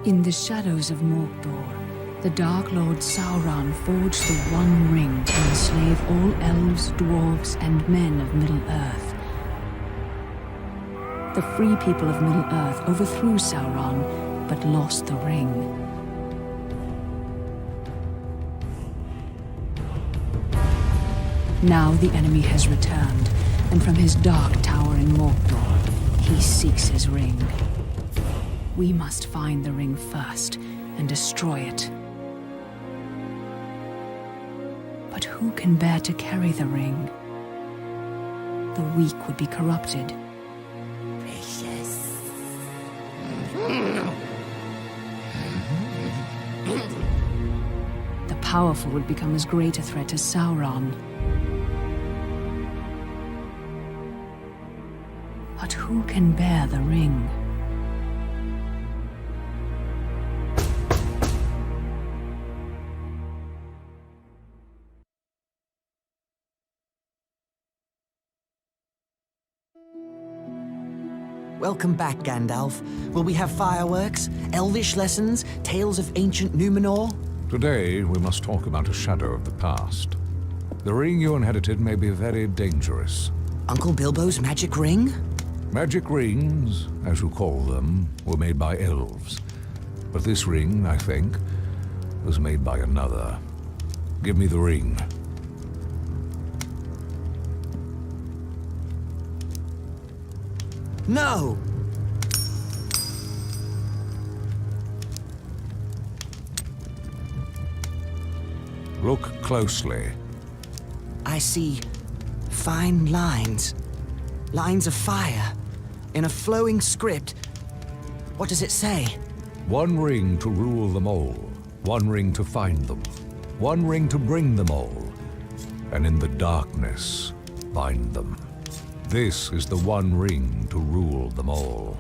In the shadows of Mordor, the Dark Lord Sauron forged the One Ring to enslave all elves, dwarves, and men of Middle-earth. The free people of Middle-earth overthrew Sauron, but lost the ring. Now the enemy has returned, and from his dark tower in Mordor, he seeks his ring. We must find the ring first and destroy it. But who can bear to carry the ring? The weak would be corrupted. Precious. The powerful would become as great a threat as Sauron. But who can bear the ring? Welcome back, Gandalf. Will we have fireworks, elvish lessons, tales of ancient Numenor? Today, we must talk about a shadow of the past. The ring you inherited may be very dangerous. Uncle Bilbo's magic ring? Magic rings, as you call them, were made by elves. But this ring, I think, was made by another. Give me the ring. No! Look closely. I see fine lines. Lines of fire. In a flowing script. What does it say? One ring to rule them all. One ring to find them. One ring to bring them all. And in the darkness, find them. This is the one ring to rule them all.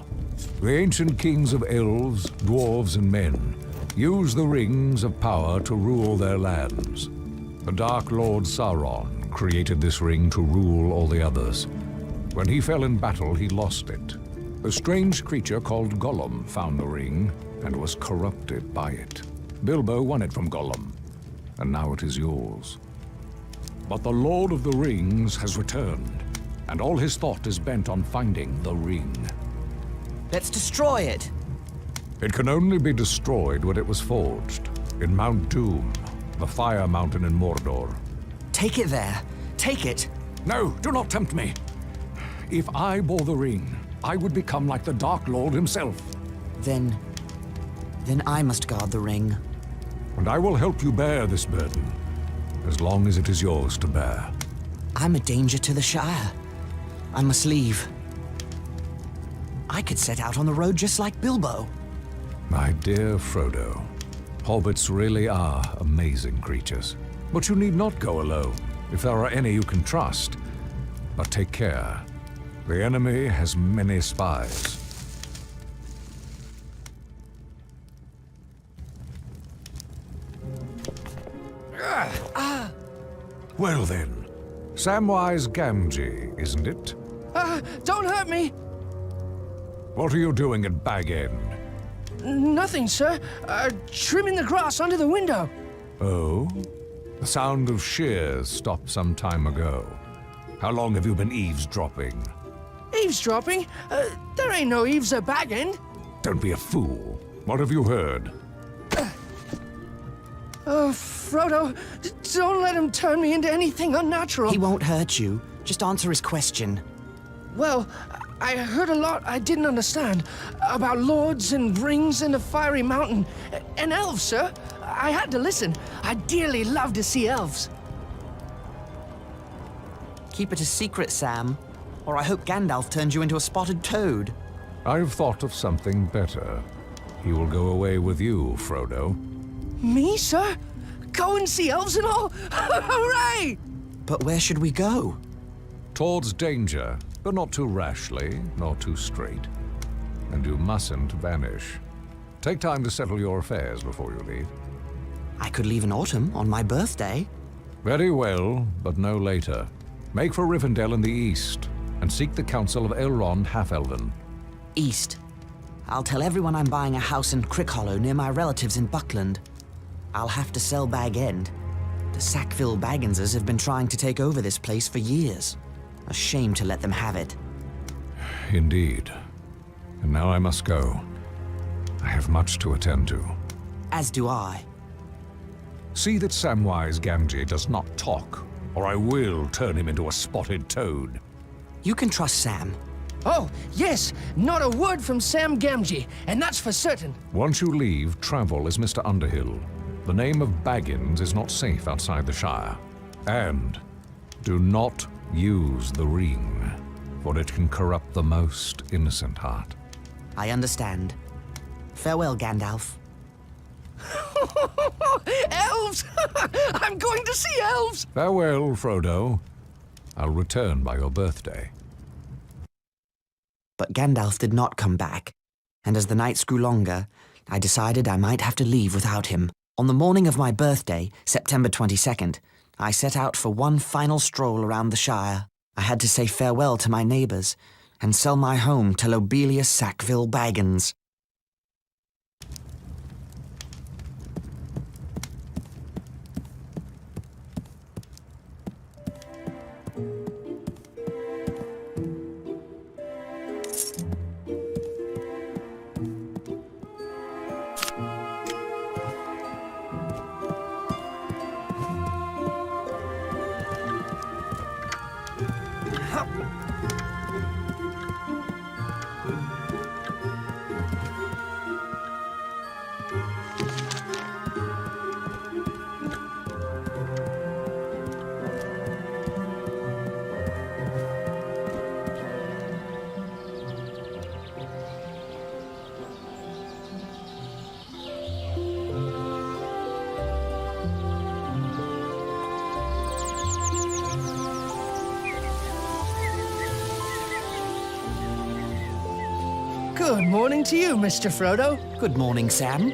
The ancient kings of elves, dwarves, and men used the rings of power to rule their lands. The Dark Lord Sauron created this ring to rule all the others. When he fell in battle, he lost it. A strange creature called Gollum found the ring and was corrupted by it. Bilbo won it from Gollum, and now it is yours. But the Lord of the Rings has returned, and all his thought is bent on finding the ring. Let's destroy it! It can only be destroyed when it was forged, in Mount Doom, the Fire Mountain in Mordor. Take it there. Take it. No, do not tempt me. If I bore the ring, I would become like the Dark Lord himself. Then I must guard the ring. And I will help you bear this burden, as long as it is yours to bear. I'm a danger to the Shire. I must leave. I could set out on the road just like Bilbo. My dear Frodo, hobbits really are amazing creatures. But you need not go alone, if there are any you can trust. But take care. The enemy has many spies. Well then, Samwise Gamgee, isn't it? Don't hurt me! What are you doing at Bag End? Nothing, sir. Trimming the grass under the window. Oh? The sound of shears stopped some time ago. How long have you been eavesdropping? Eavesdropping? There ain't no eaves at Bag End. Don't be a fool. What have you heard? Frodo, don't let him turn me into anything unnatural. He won't hurt you. Just answer his question. Well, I heard a lot I didn't understand about lords and rings in the Fiery Mountain. And elves, sir. I had to listen. I dearly love to see elves. Keep it a secret, Sam. Or I hope Gandalf turns you into a spotted toad. I've thought of something better. He will go away with you, Frodo. Me, sir? Go and see elves and all? Hooray! But where should we go? Towards danger, but not too rashly, nor too straight. And you mustn't vanish. Take time to settle your affairs before you leave. I could leave in autumn, on my birthday. Very well, but no later. Make for Rivendell in the east, and seek the counsel of Elrond Half-Elven. East. I'll tell everyone I'm buying a house in Crickhollow near my relatives in Buckland. I'll have to sell Bag End. The Sackville Bagginses have been trying to take over this place for years. A shame to let them have it. Indeed. And now I must go. I have much to attend to. As do I. See that Samwise Gamgee does not talk, or I will turn him into a spotted toad. You can trust Sam. Oh, yes, not a word from Sam Gamgee, and that's for certain. Once you leave, travel as Mr. Underhill. The name of Baggins is not safe outside the Shire. And do not use the ring, for it can corrupt the most innocent heart. I understand. Farewell, Gandalf. Elves! I'm going to see elves! Farewell, Frodo. I'll return by your birthday. But Gandalf did not come back, and as the nights grew longer, I decided I might have to leave without him. On the morning of my birthday, September 22nd, I set out for one final stroll around the Shire. I had to say farewell to my neighbors and sell my home to Lobelia Sackville Baggins. Good morning to you, Mr. Frodo. Good morning, Sam.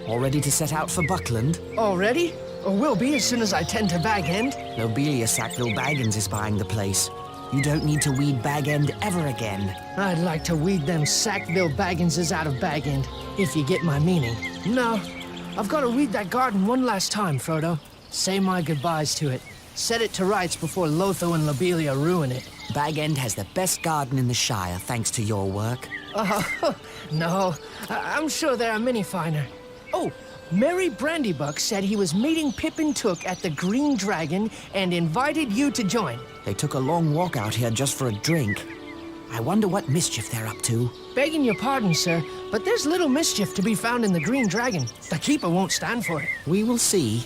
All ready to set out for Buckland? Already? Or will be as soon as I tend to Bag End. Lobelia Sackville Baggins is buying the place. You don't need to weed Bag End ever again. I'd like to weed them Sackville Bagginses out of Bag End, if you get my meaning. No, I've got to weed that garden one last time, Frodo. Say my goodbyes to it. Set it to rights before Lotho and Lobelia ruin it. Bag End has the best garden in the Shire, thanks to your work. No, I'm sure there are many finer. Oh, Merry Brandybuck said he was meeting Pippin Took at the Green Dragon and invited you to join. They took a long walk out here just for a drink. I wonder what mischief they're up to. Begging your pardon, sir, but there's little mischief to be found in the Green Dragon. The Keeper won't stand for it. We will see.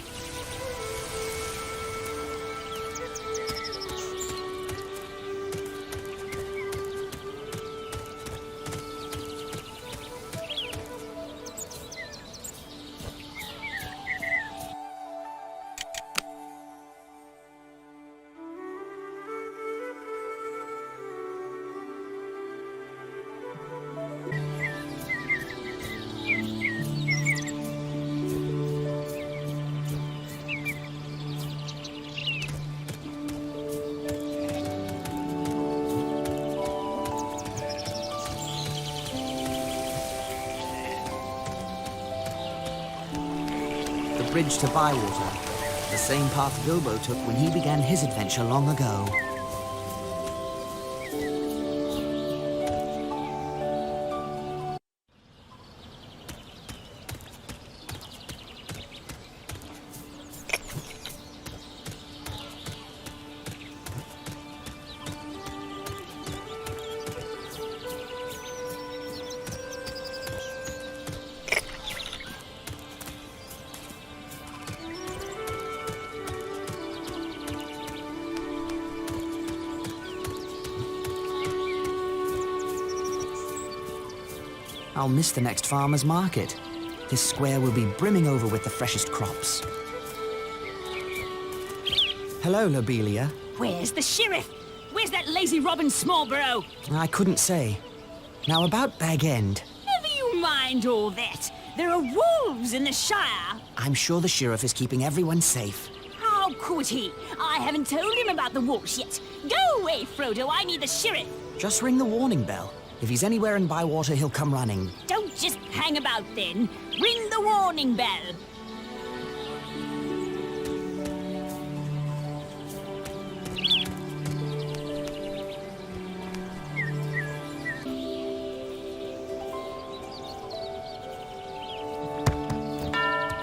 Bridge to Bywater, the same path Bilbo took when he began his adventure long ago. I'll miss the next farmer's market. This square will be brimming over with the freshest crops. Hello, Lobelia. Where's the sheriff? Where's that lazy Robin Smallborough? I couldn't say. Now about Bag End. Never you mind all that. There are wolves in the Shire. I'm sure the sheriff is keeping everyone safe. How could he? I haven't told him about the wolves yet. Go away, Frodo. I need the sheriff. Just ring the warning bell. If he's anywhere in Bywater, he'll come running. Don't just hang about then. Ring the warning bell.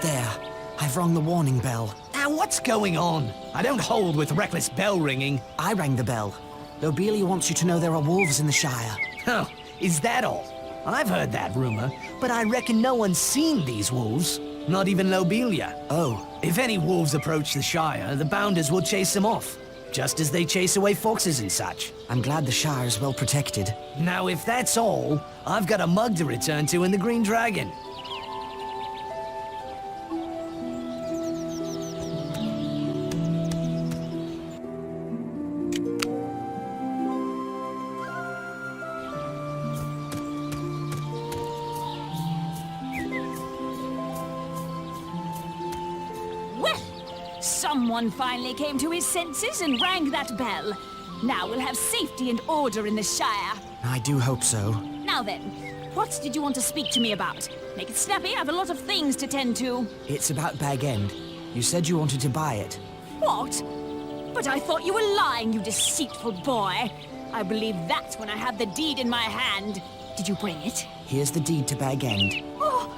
There. I've rung the warning bell. Now, what's going on? I don't hold with reckless bell ringing. I rang the bell. Lobelia wants you to know there are wolves in the Shire. Oh, is that all? I've heard that rumor, but I reckon no one's seen these wolves. Not even Lobelia. Oh, If any wolves approach the Shire, the Bounders will chase them off, just as they chase away foxes and such. I'm glad the Shire is well protected. Now, if that's all, I've got a mug to return to in the Green Dragon. Well, someone finally came to his senses and rang that bell. Now we'll have safety and order in the Shire. I do hope so. Now then, what did you want to speak to me about? Make it snappy, I have a lot of things to tend to. It's about Bag End. You said you wanted to buy it. What? But I thought you were lying, you deceitful boy. I believe that when I have the deed in my hand. Did you bring it? Here's the deed to Bag End. Oh,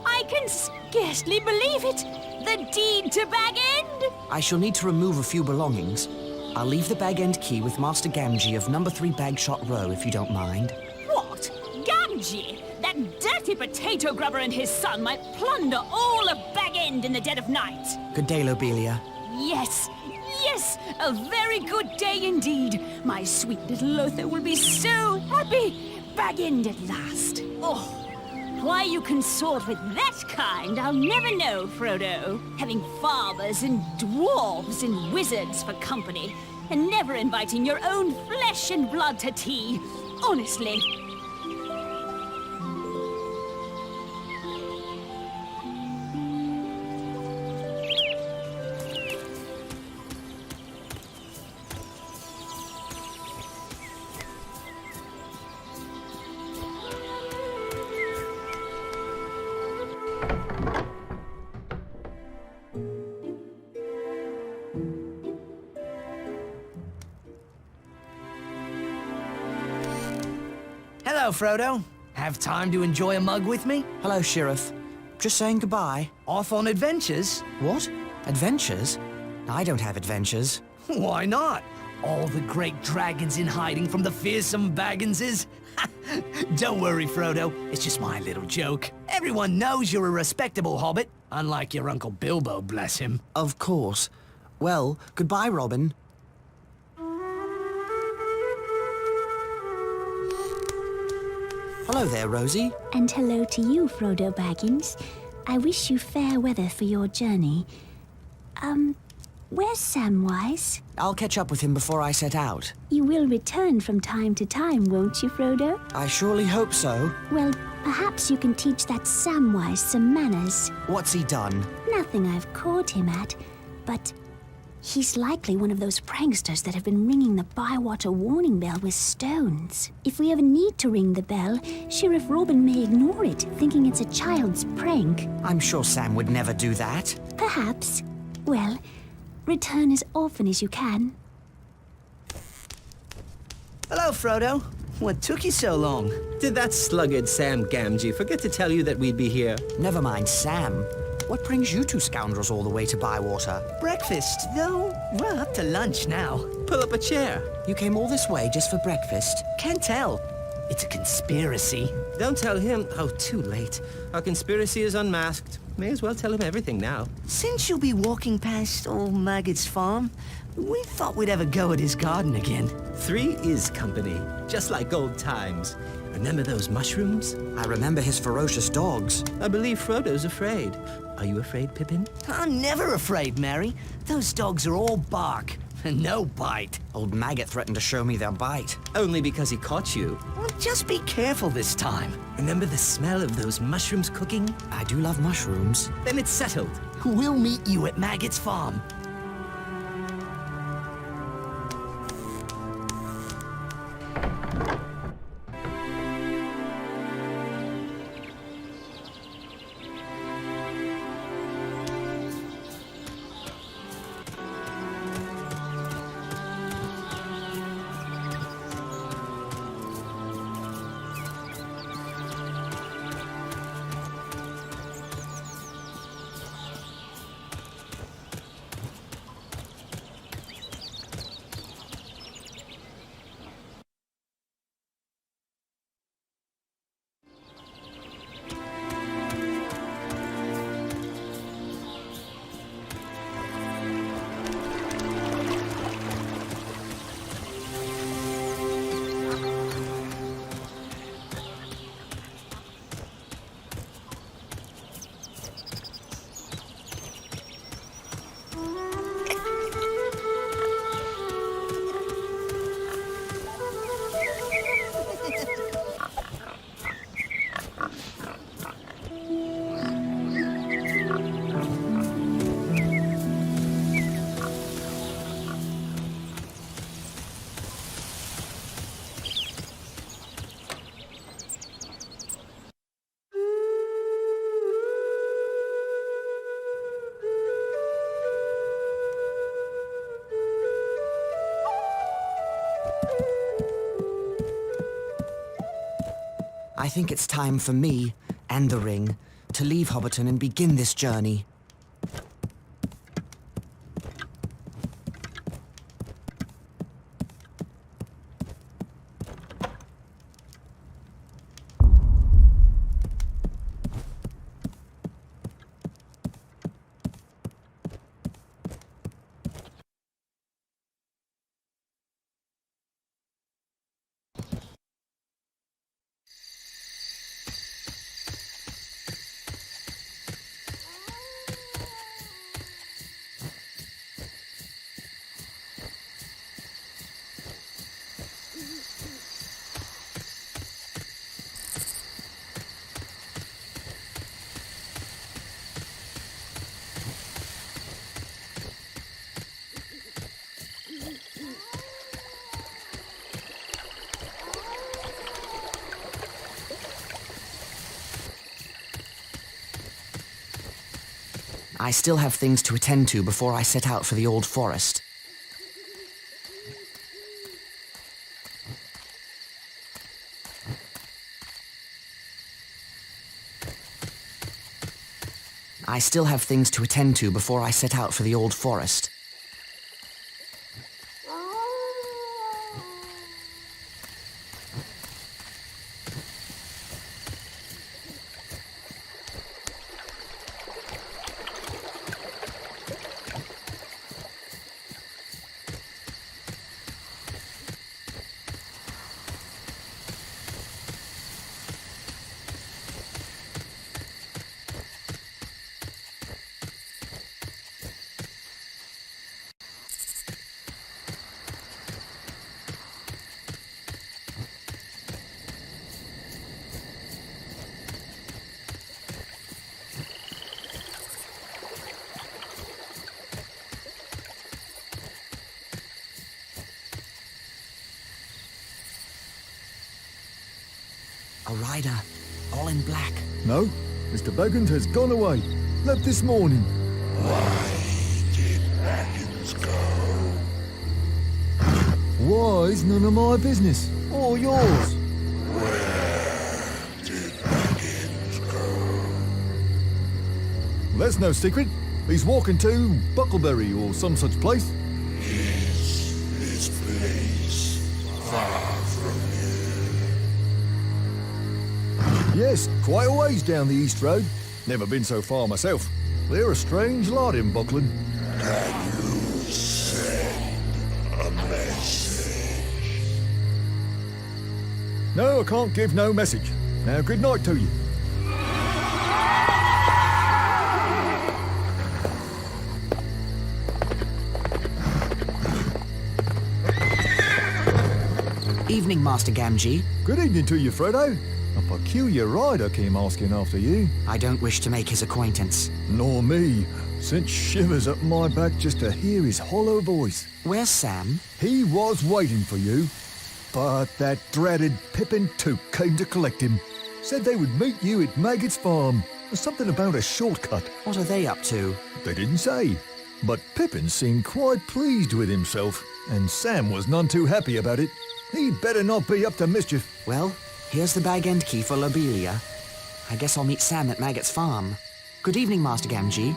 I can scarcely believe it. The deed to Bag End? I shall need to remove a few belongings. I'll leave the Bag End key with Master Gamgee of number 3 Bagshot Row, if you don't mind. What? Gamgee? That dirty potato grubber and his son might plunder all of Bag End in the dead of night. Good day, Lobelia. Yes, yes, a very good day indeed. My sweet little Lothar will be so happy. Bag End at last. Oh, why you consort with that kind, I'll never know, Frodo. Having fathers and dwarves and wizards for company, and never inviting your own flesh and blood to tea. Honestly. Hello, Frodo. Have time to enjoy a mug with me? Hello, Sheriff. Just saying goodbye. Off on adventures? What? Adventures? I don't have adventures. Why not? All the great dragons in hiding from the fearsome Bagginses? Don't worry, Frodo. It's just my little joke. Everyone knows you're a respectable hobbit, unlike your Uncle Bilbo, bless him. Of course. Well, goodbye, Robin. Hello there, Rosie. And hello to you, Frodo Baggins. I wish you fair weather for your journey. Where's Samwise? I'll catch up with him before I set out. You will return from time to time, won't you, Frodo? I surely hope so. Well, perhaps you can teach that Samwise some manners. What's he done? Nothing I've caught him at, but he's likely one of those pranksters that have been ringing the Bywater warning bell with stones. If we ever need to ring the bell, Sheriff Robin may ignore it, thinking it's a child's prank. I'm sure Sam would never do that. Perhaps. Well, return as often as you can. Hello, Frodo. What took you so long? Did that sluggard Sam Gamgee forget to tell you that we'd be here? Never mind Sam. What brings you two scoundrels all the way to Bywater? Breakfast, though? We're up to lunch now. Pull up a chair. You came all this way just for breakfast? Can't tell. It's a conspiracy. Don't tell him. Oh, too late. Our conspiracy is unmasked. May as well tell him everything now. Since you'll be walking past old Maggot's farm, we thought we'd have a go at his garden again. 3 is company, just like old times. Remember those mushrooms? I remember his ferocious dogs. I believe Frodo's afraid. Are you afraid, Pippin? I'm never afraid, Mary. Those dogs are all bark and no bite. Old Maggot threatened to show me their bite. Only because he caught you. Well, just be careful this time. Remember the smell of those mushrooms cooking? I do love mushrooms. Then it's settled. We'll meet you at Maggot's farm. I think it's time for me, and the ring, to leave Hobbiton and begin this journey. I still have things to attend to before I set out for the Old Forest. I still have things to attend to before I set out for the Old Forest. A rider, all in black. No, Mr. Baggins has gone away. Left this morning. Why did Baggins go? Why's none of my business, or yours. Where did Baggins go? That's no secret. He's walking to Buckleberry or some such place. Is this place far from here? Yes, quite a ways down the East Road. Never been so far myself. They're a strange lot in Buckland. Can you send a message? No, I can't give no message. Now, good night to you. Evening, Master Gamgee. Good evening to you, Frodo. A peculiar rider came asking after you. I don't wish to make his acquaintance. Nor me. Sent shivers up my back just to hear his hollow voice. Where's Sam? He was waiting for you. But that dreaded Pippin Took came to collect him. Said they would meet you at Maggot's farm. Something about a shortcut. What are they up to? They didn't say. But Pippin seemed quite pleased with himself, and Sam was none too happy about it. He'd better not be up to mischief. Well, here's the bag end key for Lobelia. I guess I'll meet Sam at Maggot's farm. Good evening, Master Gamgee.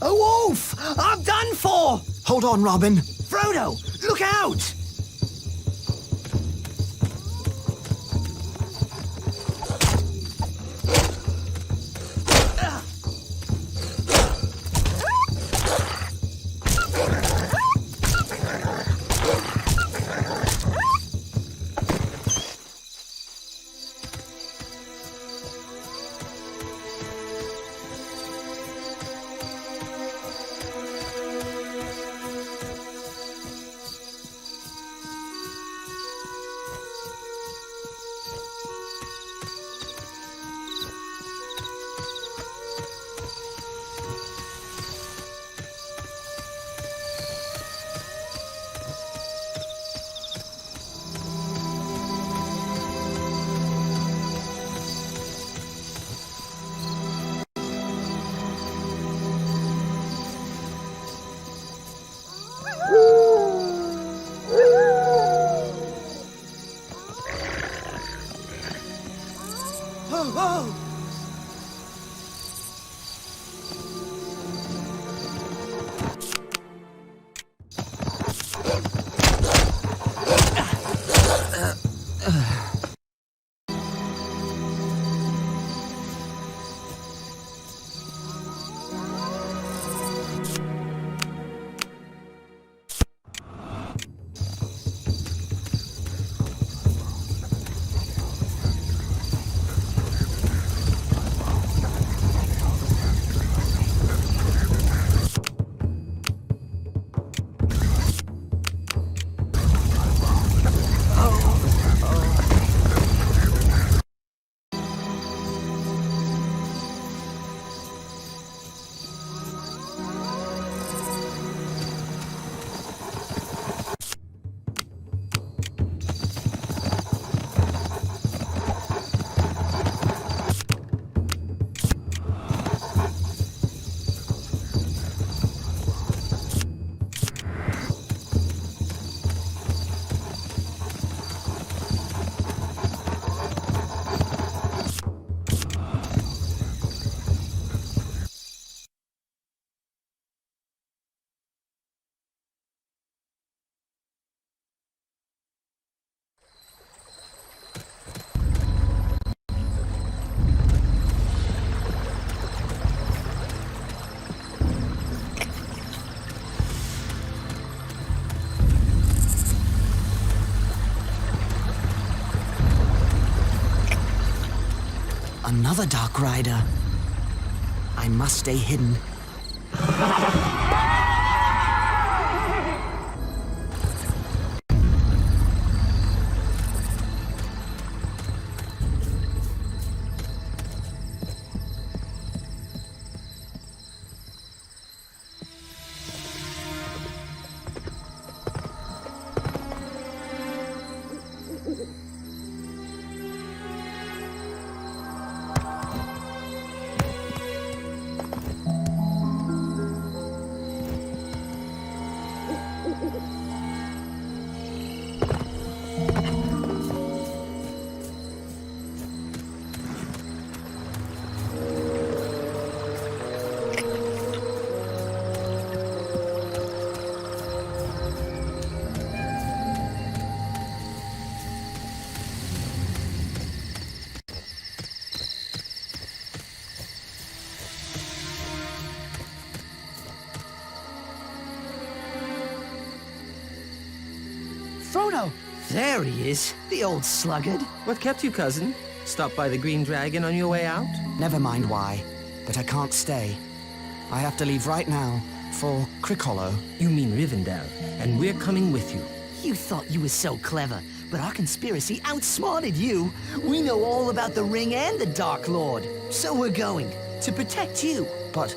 A wolf! I'm done for! Hold on, Robin. Frodo, look out! Another Dark Rider. I must stay hidden. Frodo! There he is, the old sluggard. What kept you, cousin? Stop by the Green Dragon on your way out? Never mind why, but I can't stay. I have to leave right now for Crickhollow. You mean Rivendell, and we're coming with you. You thought you were so clever, but our conspiracy outsmarted you. We know all about the Ring and the Dark Lord, so we're going to protect you. But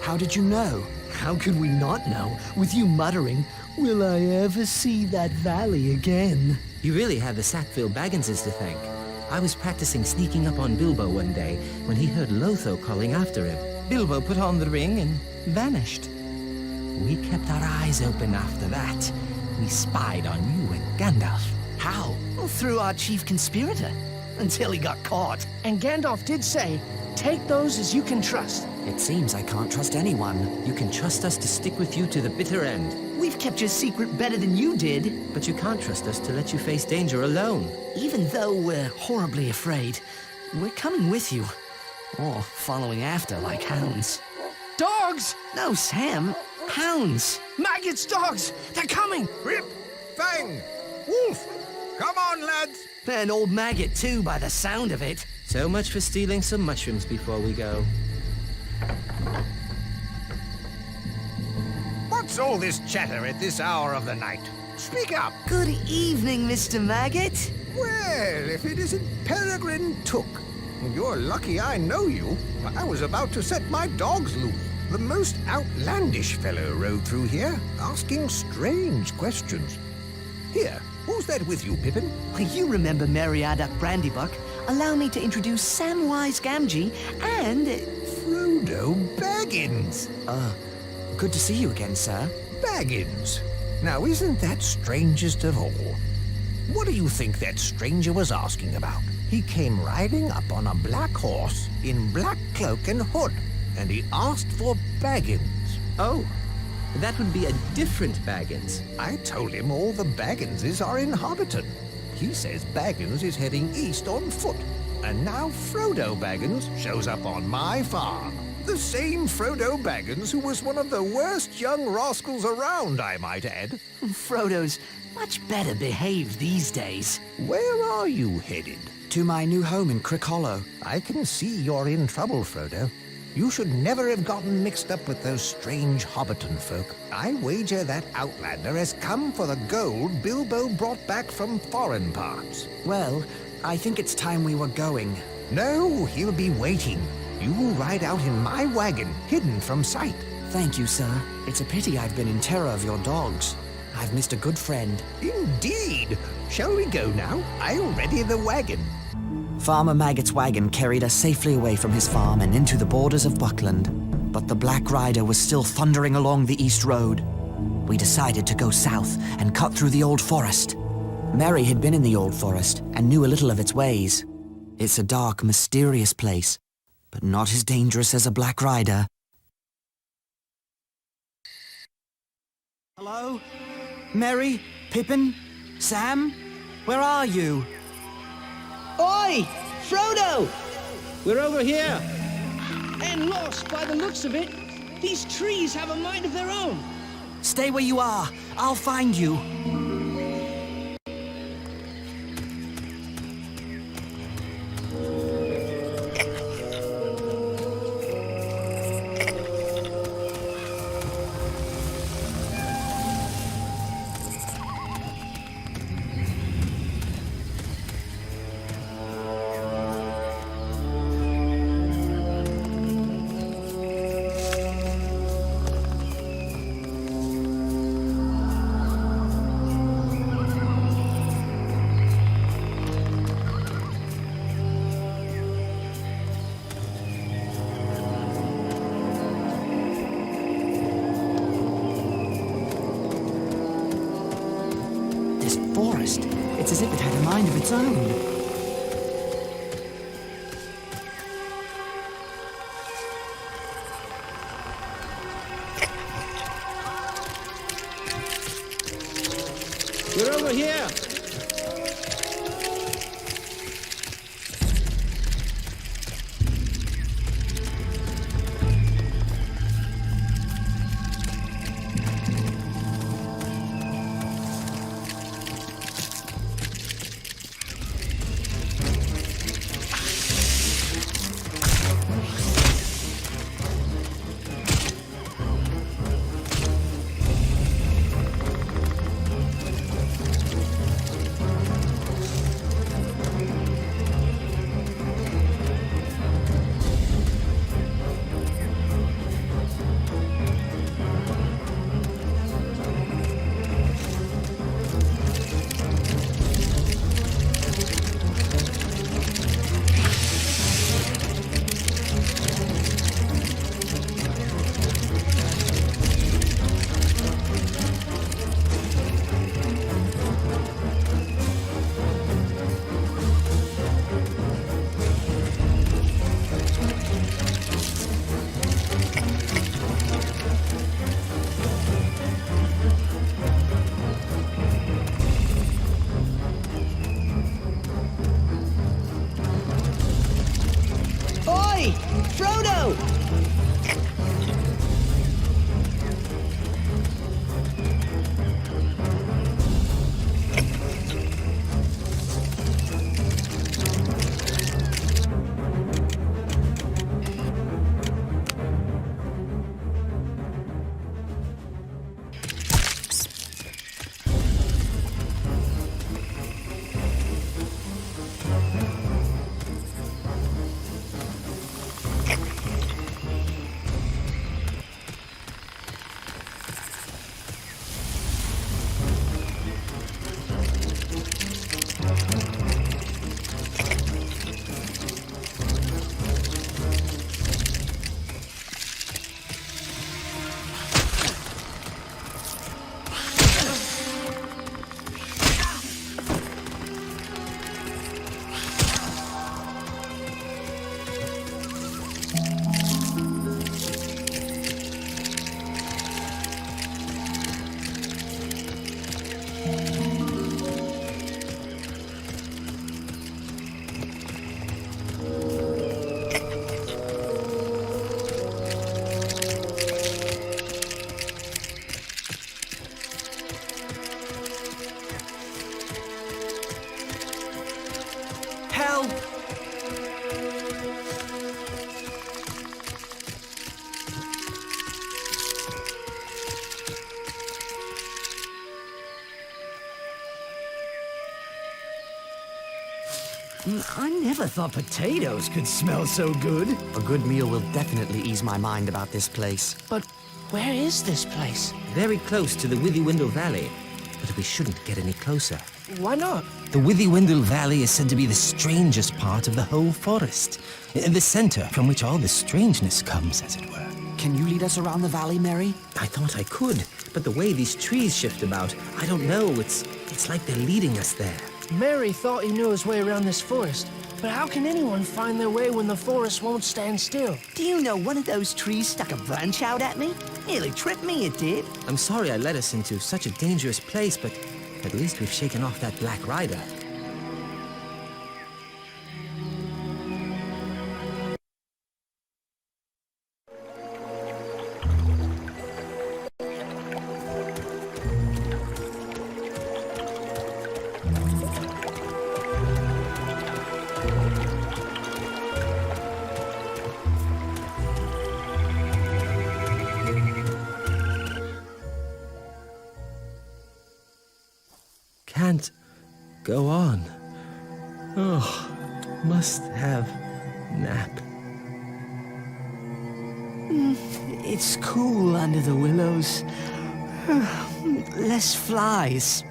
how did you know? How could we not know, with you muttering, "Will I ever see that valley again?" You really have the Sackville Bagginses to thank. I was practicing sneaking up on Bilbo one day when he heard Lotho calling after him. Bilbo put on the ring and vanished. We kept our eyes open after that. We spied on you and Gandalf. How? Well, through our chief conspirator, until he got caught. And Gandalf did say, take those as you can trust. It seems I can't trust anyone. You can trust us to stick with you to the bitter end, We've kept your secret better than you did, but you can't trust us to let you face danger alone. even though we're horribly afraid. We're coming with you, or following after like hounds. Dogs! No, Sam, hounds. Maggots, dogs! They're coming! Rip! Fang! Wolf! Come on, lads! An old maggot, too, by the sound of it. So much for stealing some mushrooms before we go. What's all this chatter at this hour of the night? Speak up! Good evening, Mr. Maggot. Well, if it isn't Peregrine Took. You're lucky I know you. I was about to set my dogs loose. The most outlandish fellow rode through here, asking strange questions. Here, who's that with you, Pippin? You remember Meriadoc Brandybuck. Allow me to introduce Samwise Gamgee and... Frodo Baggins. Good to see you again, sir. Baggins. Now, isn't that strangest of all? What do you think that stranger was asking about? He came riding up on a black horse in black cloak and hood, and he asked for Baggins. Oh, that would be a different Baggins. I told him all the Bagginses are in Hobbiton. He says Baggins is heading east on foot, and now Frodo Baggins shows up on my farm. The same Frodo Baggins who was one of the worst young rascals around, I might add. Frodo's much better behaved these days. Where are you headed? To my new home in Crick Hollow. I can see you're in trouble, Frodo. You should never have gotten mixed up with those strange Hobbiton folk. I wager that outlander has come for the gold Bilbo brought back from foreign parts. Well, I think it's time we were going. No, he'll be waiting. You ride out in my wagon, hidden from sight. Thank you, sir. It's a pity I've been in terror of your dogs. I've missed a good friend. Indeed. Shall we go now? I'll ready the wagon. Farmer Maggot's wagon carried us safely away from his farm and into the borders of Buckland. But the Black Rider was still thundering along the East Road. We decided to go south and cut through the Old Forest. Mary had been in the Old Forest and knew a little of its ways. It's a dark, mysterious place, but not as dangerous as a Black Rider. Hello? Mary? Pippin? Sam? Where are you? Oi! Frodo! We're over here! And lost by the looks of it. These trees have a mind of their own. Stay where you are. I'll find you. Forest. It's as if it had a mind of its own. We're over here! go! Help! I never thought potatoes could smell so good. A good meal will definitely ease my mind about this place. But where is this place? Very close to the Withywindle Valley, but we shouldn't get any closer. Why not? The Withywindle Valley is said to be the strangest part of the whole forest. The center from which all the strangeness comes, as it were. Can you lead us around the valley, Mary? I thought I could, but the way these trees shift about, I don't know. It's like they're leading us there. Mary thought he knew his way around this forest. But how can anyone find their way when the forest won't stand still? Do you know one of those trees stuck a branch out at me? Nearly tripped me, it did. I'm sorry I led us into such a dangerous place, but at least we've shaken off that Black Rider. Can't go on. Oh, must have nap. It's cool under the willows. Less flies.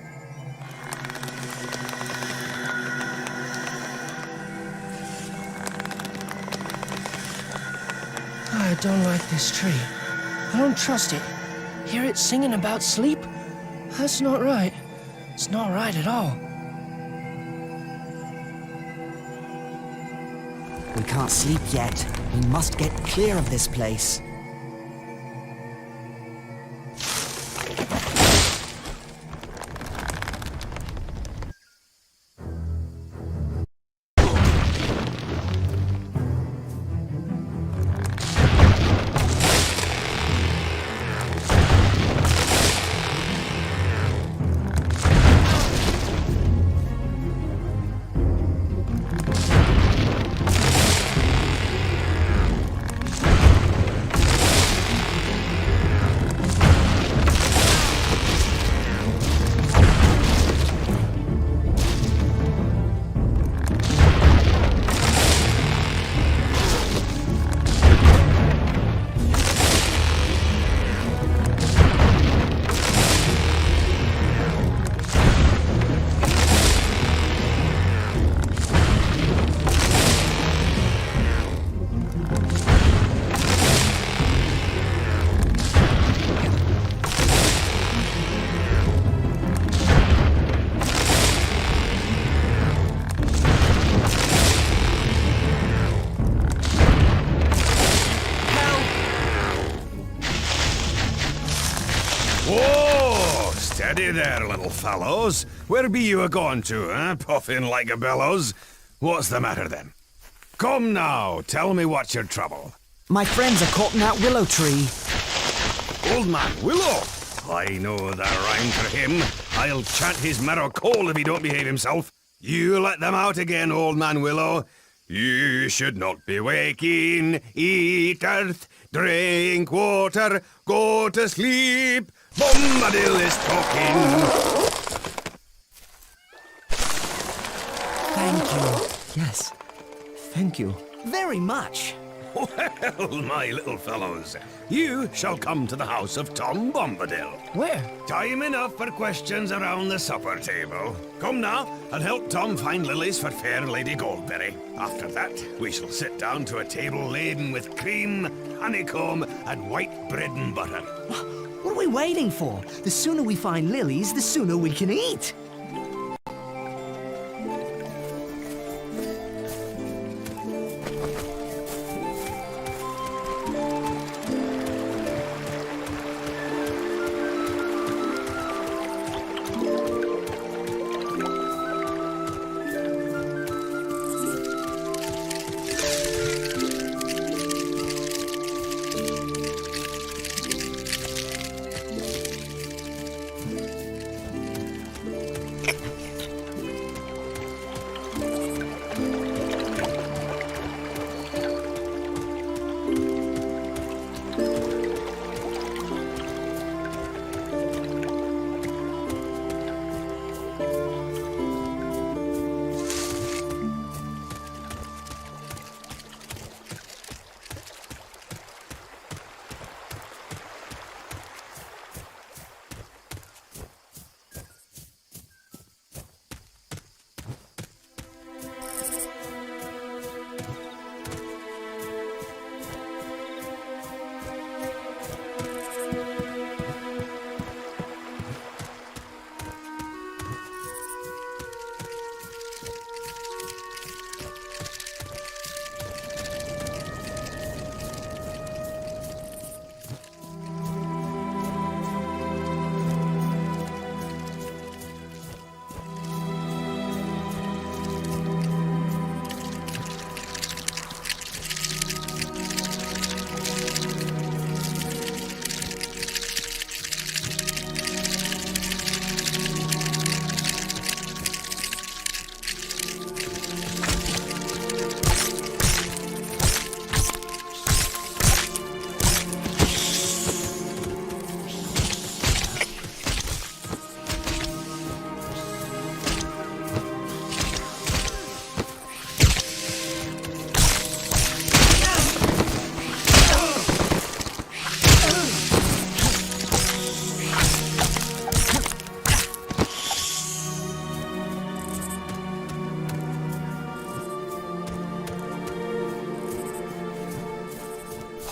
I don't like this tree. I don't trust it. Hear it singing about sleep? That's not right. It's not right at all. We can't sleep yet. We must get clear of this place. Whoa! Steady there, little fellows. Where be you a-going to, puffing like a bellows? What's the matter, then? Come now, tell me what's your trouble. My friends are caught in that willow tree. Old Man Willow! I know the rhyme for him. I'll chant his marrow cold if he don't behave himself. You let them out again, Old Man Willow. You should not be waking. Eat earth, drink water, go to sleep. Bombadil is talking. Thank you. Yes. Thank you. Very much. Well, my little fellows, you shall come to the house of Tom Bombadil. Where? Time enough for questions around the supper table. Come now, and help Tom find lilies for fair Lady Goldberry. After that, we shall sit down to a table laden with cream, honeycomb, and white bread and butter. What are we waiting for? The sooner we find lilies, the sooner we can eat.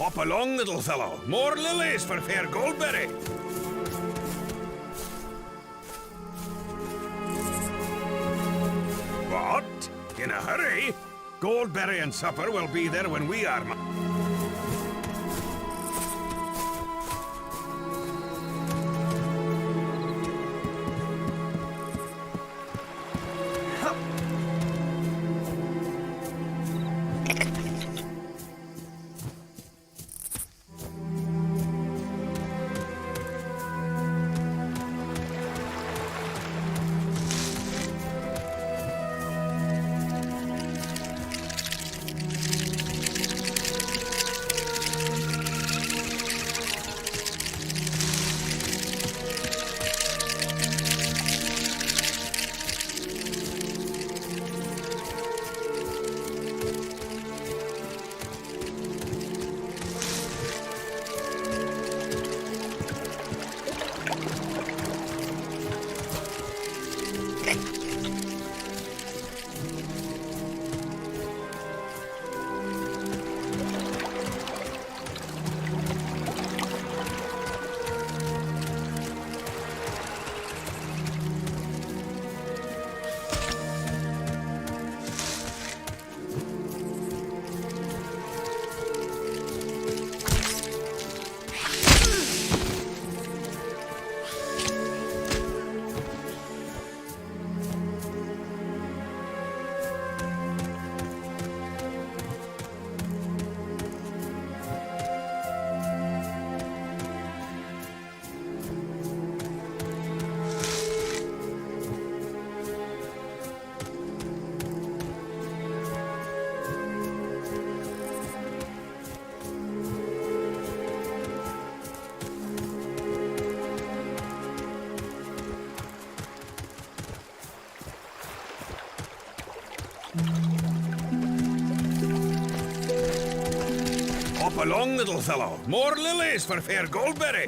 Hop along, little fellow. More lilies for fair Goldberry. What? In a hurry? Goldberry and supper will be there when we are. Hop along, little fellow. More lilies for fair Goldberry.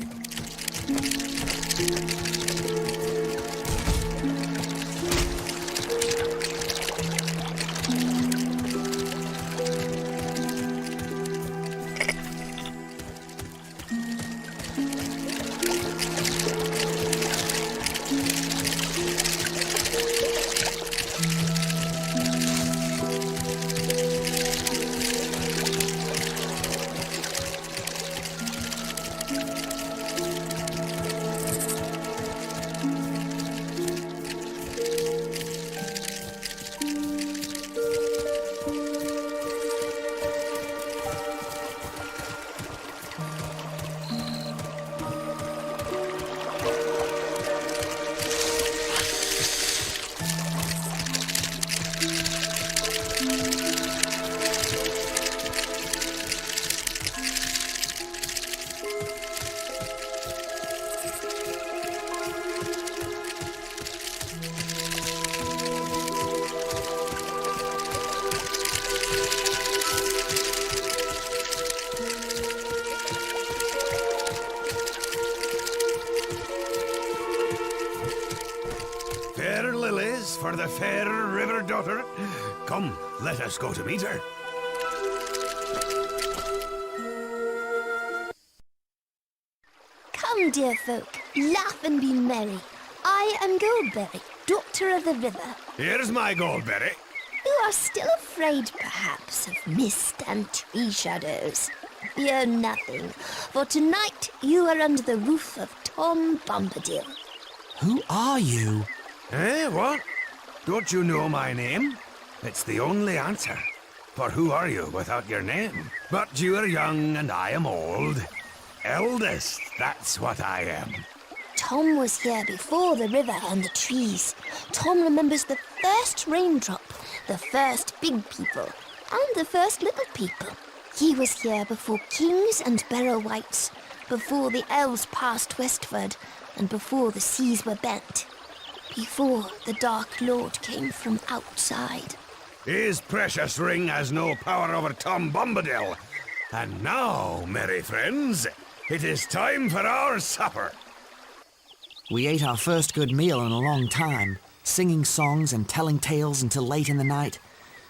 Fair lilies for the fair river daughter. Come, let us go to meet her. Come, dear folk, laugh and be merry. I am Goldberry, Doctor of the River. Here's my Goldberry. You are still afraid, perhaps, of mist and tree shadows. Fear nothing, for tonight you are under the roof of Tom Bombadil. Who are you? Eh, what? Don't you know my name? It's the only answer. For who are you without your name? But you are young and I am old. Eldest, that's what I am. Tom was here before the river and the trees. Tom remembers the first raindrop, the first big people, and the first little people. He was here before kings and barrow wights, before the elves passed westward, and before the seas were bent. Before the Dark Lord came from outside. His precious ring has no power over Tom Bombadil. And now, merry friends, it is time for our supper. We ate our first good meal in a long time, singing songs and telling tales until late in the night.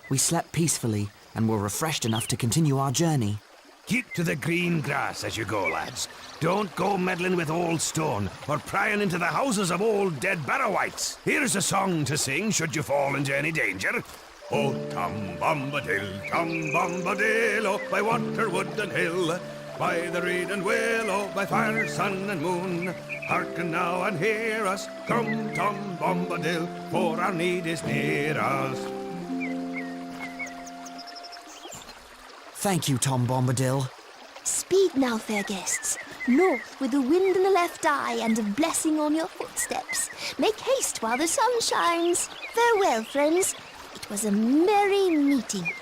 We slept peacefully and were refreshed enough to continue our journey. Keep to the green grass as you go, lads. Don't go meddling with old stone or prying into the houses of old dead barrow-wights. Here's a song to sing should you fall into any danger. Oh, Tom Bombadil, oh, by water, wood and hill, by the reed and willow, by fire, sun and moon. Hearken now and hear us, come Tom Bombadil, for our need is near us. Thank you, Tom Bombadil. Speed now, fair guests. North with the wind in the left eye and a blessing on your footsteps. Make haste while the sun shines. Farewell, friends. It was a merry meeting.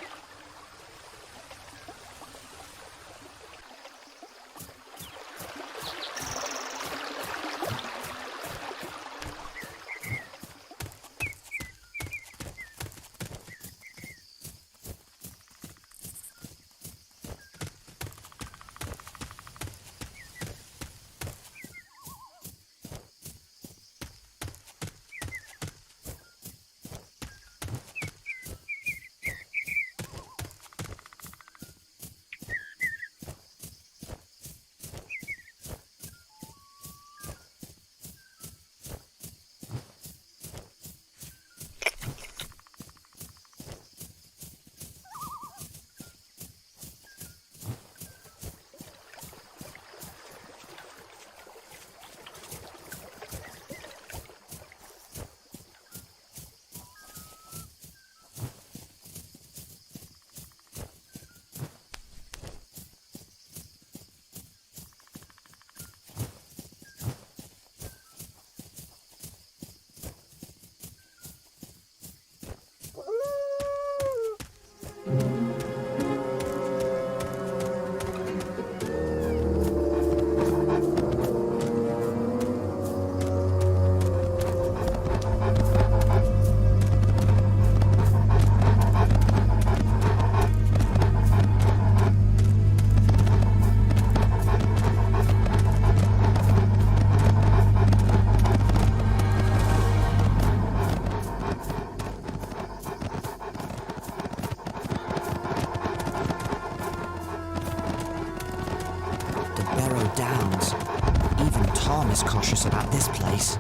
Tom is cautious about this place.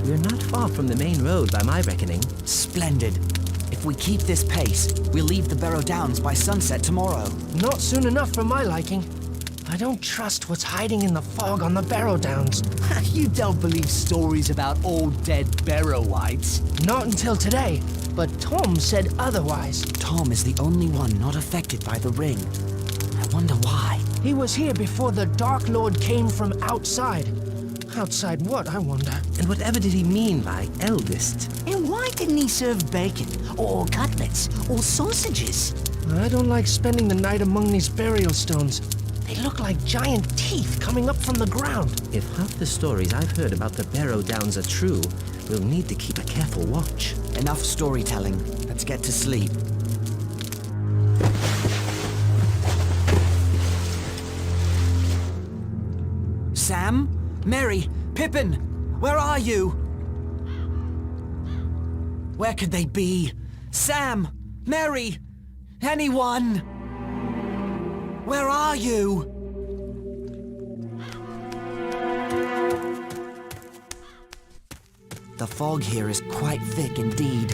We're not far from the main road by my reckoning. Splendid. If we keep this pace, we'll leave the Barrow Downs by sunset tomorrow. Not soon enough for my liking. I don't trust what's hiding in the fog on the Barrow Downs. You don't believe stories about old dead Barrowites? Not until today, but Tom said otherwise. Tom is the only one not affected by the ring. I wonder why. He was here before the Dark Lord came from outside. Outside what, I wonder? And whatever did he mean by eldest? And why didn't he serve bacon, or cutlets, or sausages? I don't like spending the night among these burial stones. They look like giant teeth coming up from the ground. If half the stories I've heard about the Barrow Downs are true, we'll need to keep a careful watch. Enough storytelling. Let's get to sleep. Sam? Mary? Pippin? Where are you? Where could they be? Sam? Mary? Anyone? Where are you? The fog here is quite thick indeed.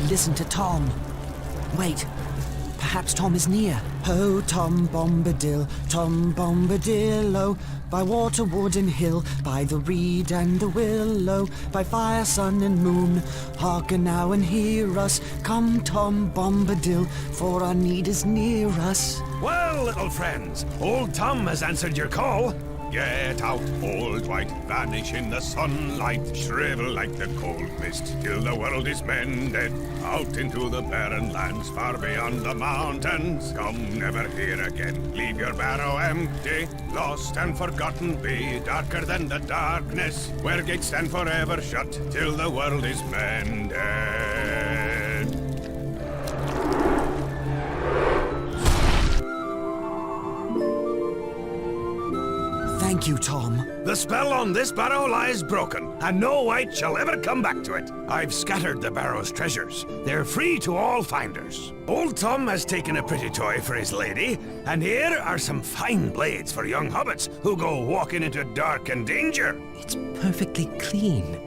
Listen to Tom. Wait, perhaps Tom is near. Oh, Tom Bombadil, Tom Bombadil, by water, wood and hill, by the reed and the willow, by fire, sun and moon, hearken now and hear us. Come, Tom Bombadil, for our need is near us. Well, little friends, old Tom has answered your call. Get out, old white, vanish in the sunlight, shrivel like the cold mist till the world is mended. Out into the barren lands far beyond the mountains. Come never here again, leave your barrow empty. Lost and forgotten be, darker than the darkness, where gates stand forever shut till the world is mended. Thank you, Tom. The spell on this barrow lies broken, and no wight shall ever come back to it. I've scattered the barrow's treasures. They're free to all finders. Old Tom has taken a pretty toy for his lady, and here are some fine blades for young hobbits who go walking into dark and danger. It's perfectly clean,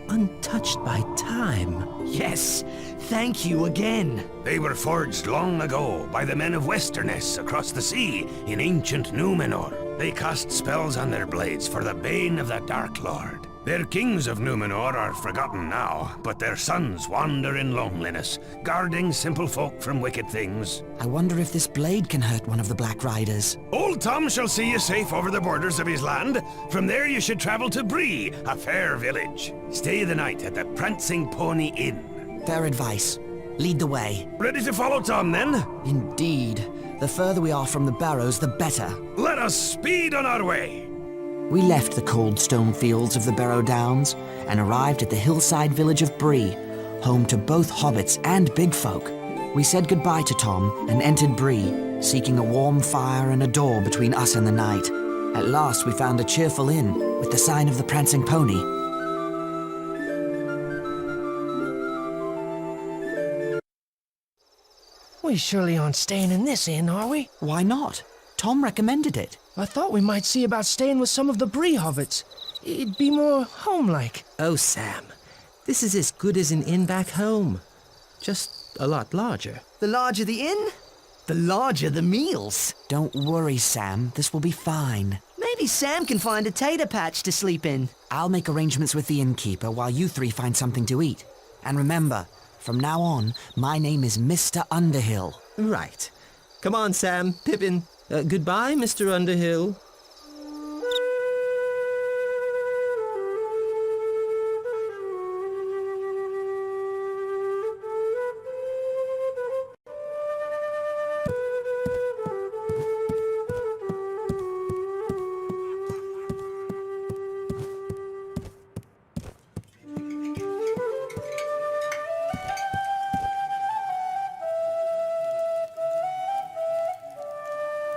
untouched by time. Yes, thank you again. They were forged long ago by the men of Westerness across the sea in ancient Númenor. They cast spells on their blades for the bane of the Dark Lord. Their kings of Númenor are forgotten now, but their sons wander in loneliness, guarding simple folk from wicked things. I wonder if this blade can hurt one of the Black Riders. Old Tom shall see you safe over the borders of his land. From there you should travel to Bree, a fair village. Stay the night at the Prancing Pony Inn. Fair advice. Lead the way. Ready to follow Tom, then? Indeed. The further we are from the barrows, the better. Let us speed on our way. We left the cold stone fields of the Barrow Downs and arrived at the hillside village of Bree, home to both hobbits and big folk. We said goodbye to Tom and entered Bree, seeking a warm fire and a door between us and the night. At last we found a cheerful inn with the sign of the Prancing Pony. We surely aren't staying in this inn, are we? Why not? Tom recommended it. I thought we might see about staying with some of the Bree hobbits. It'd be more home-like. Oh, Sam, this is as good as an inn back home. Just a lot larger. The larger the inn, the larger the meals. Don't worry, Sam. This will be fine. Maybe Sam can find a tater patch to sleep in. I'll make arrangements with the innkeeper while you three find something to eat. And remember, from now on, my name is Mr. Underhill. Right. Come on, Sam, Pippin. Goodbye, Mr. Underhill.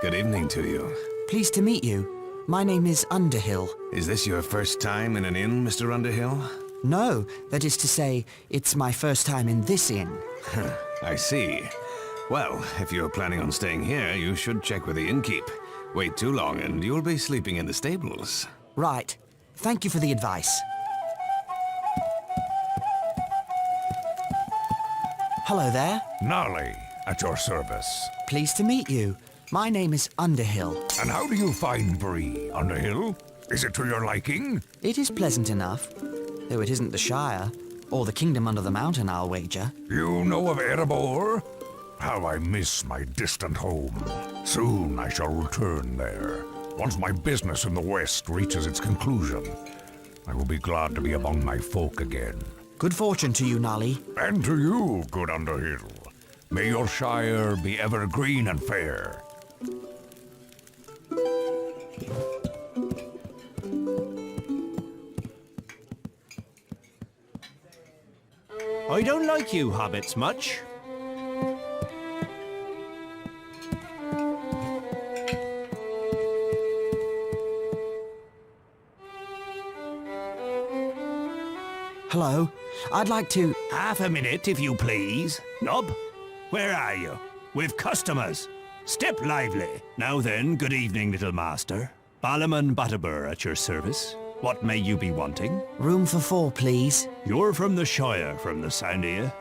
Good evening to you. Pleased to meet you. My name is Underhill. Is this your first time in an inn, Mr. Underhill? No, that is to say, it's my first time in this inn. I see. Well, if you're planning on staying here, you should check with the innkeep. Wait too long and you'll be sleeping in the stables. Right. Thank you for the advice. Hello there. Gnarly, at your service. Pleased to meet you. My name is Underhill. And how do you find Bree, Underhill? Is it to your liking? It is pleasant enough, though it isn't the Shire, or the Kingdom Under the Mountain, I'll wager. You know of Erebor? How I miss my distant home. Soon I shall return there. Once my business in the West reaches its conclusion, I will be glad to be among my folk again. Good fortune to you, Nolly. And to you, good Underhill. May your Shire be ever green and fair. I don't like you hobbits much. Hello. I'd like to... Half a minute, if you please. Nob, where are you? We've customers. Step lively. Now then, good evening, little master. Ballamon Butterbur at your service. What may you be wanting? Room for 4, please. You're from the Shire, from the sound of you.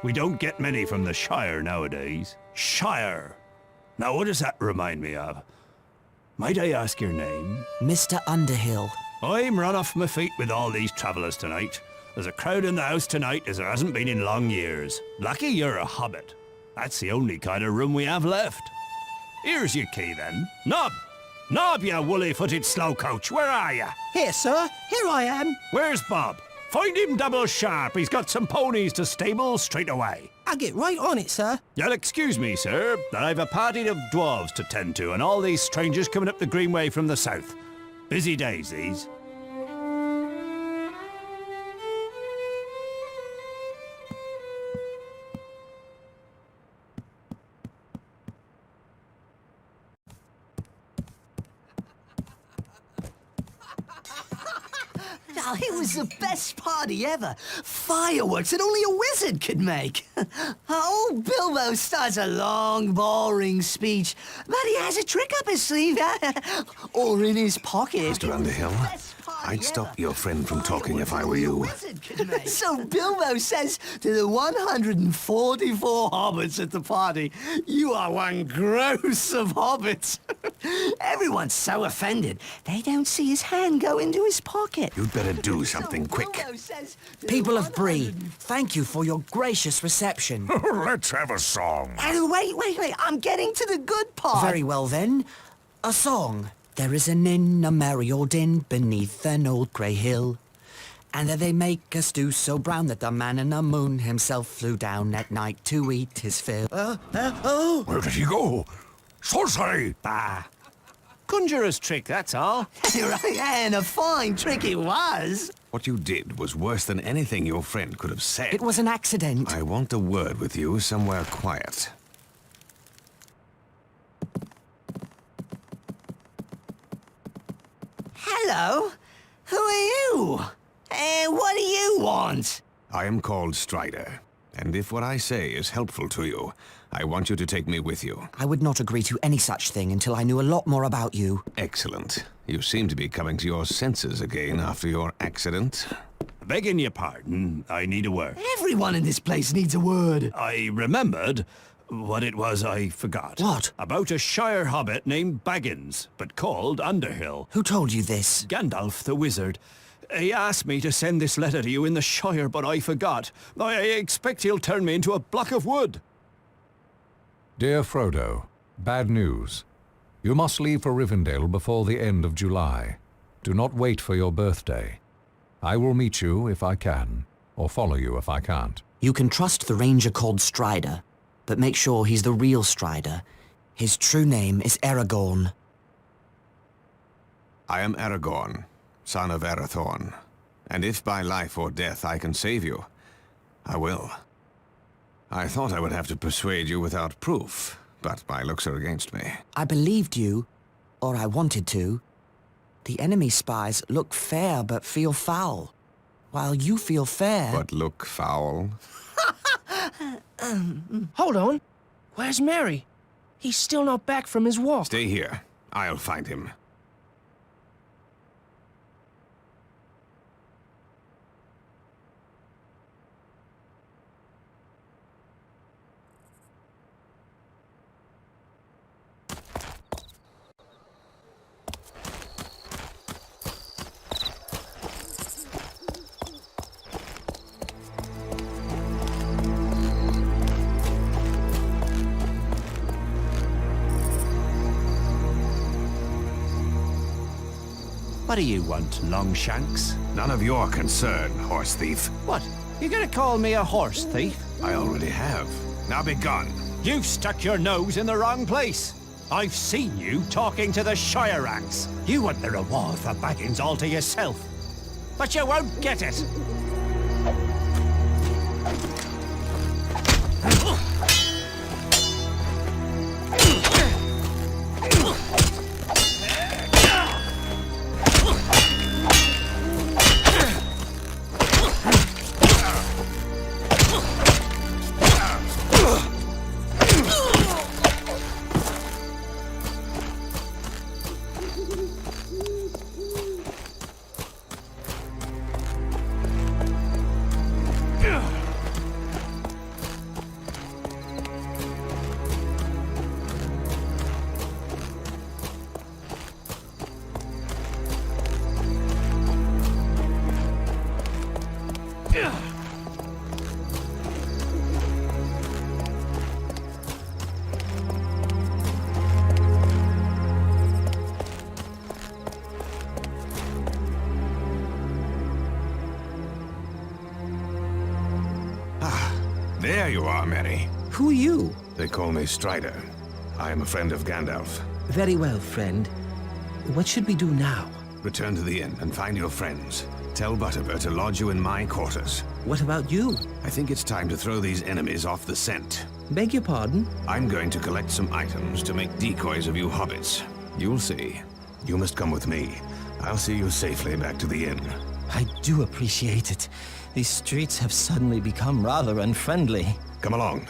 We don't get many from the Shire nowadays. Shire! Now what does that remind me of? Might I ask your name? Mr. Underhill. I'm run off my feet with all these travellers tonight. There's a crowd in the house tonight as there hasn't been in long years. Lucky you're a hobbit. That's the only kind of room we have left. Here's your key then. Nob, Nob, you woolly-footed slowcoach, where are you? Here, sir. Here I am. Where's Bob? Find him double sharp. He's got some ponies to stable straight away. I'll get right on it, sir. You'll excuse me, sir. I've a party of dwarves to tend to, and all these strangers coming up the Greenway from the south. Busy days, these. Oh, it was the best party ever. Fireworks that only a wizard could make. Old Bilbo starts a long, boring speech, but he has a trick up his sleeve, or in his pocket. Mr. Underhill, I'd stop your friend from talking if I were you. So Bilbo says to the 144 hobbits at the party, "You are one gross of hobbits." Everyone's so offended, they don't see his hand go into his pocket. You'd better do something quick. People of Bree, thank you for your gracious reception. Let's have a song. Wait, I'm getting to the good part. Very well then. A song. There is an inn, a merry old inn, beneath an old grey hill. And there they make a stew so brown that the man in the moon himself flew down at night to eat his fill. Where did he go? Sorcery! Bah. Conjurer's trick, that's all. Right, and a fine trick it was. What you did was worse than anything your friend could have said. It was an accident. I want a word with you somewhere quiet. Hello? Who are you? And what do you want? I am called Strider, and if what I say is helpful to you, I want you to take me with you. I would not agree to any such thing until I knew a lot more about you. Excellent. You seem to be coming to your senses again after your accident. Begging your pardon, I need a word. Everyone in this place needs a word. I remembered what it was I forgot. What? About a Shire hobbit named Baggins, but called Underhill. Who told you this? Gandalf the wizard. He asked me to send this letter to you in the Shire, but I forgot. I expect he'll turn me into a block of wood. Dear Frodo, bad news. You must leave for Rivendell before the end of July. Do not wait for your birthday. I will meet you if I can, or follow you if I can't. You can trust the ranger called Strider, but make sure he's the real Strider. His true name is Aragorn. I am Aragorn, son of Arathorn, and if by life or death I can save you, I will. I thought I would have to persuade you without proof, but my looks are against me. I believed you, or I wanted to. The enemy spies look fair but feel foul, while you feel fair. But look foul? Hold on. Where's Merry? He's still not back from his walk. Stay here. I'll find him. What do you want, Longshanks? None of your concern, horse thief. What? You gonna call me a horse thief? I already have. Now be gone. You've stuck your nose in the wrong place. I've seen you talking to the Shire ranks. You want the reward for Baggins all to yourself. But you won't get it. There you are, Mary. Who are you? They call me Strider. I am a friend of Gandalf. Very well, friend. What should we do now? Return to the inn and find your friends. Tell Butterbur to lodge you in my quarters. What about you? I think it's time to throw these enemies off the scent. Beg your pardon? I'm going to collect some items to make decoys of you hobbits. You'll see. You must come with me. I'll see you safely back to the inn. I do appreciate it. These streets have suddenly become rather unfriendly. Come along.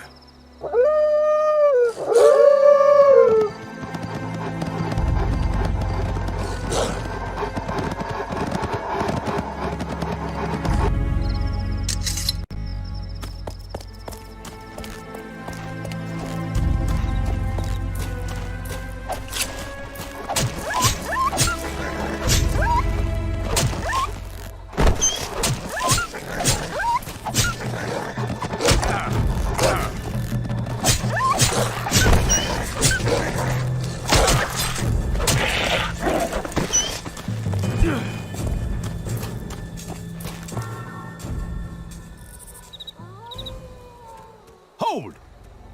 Hold!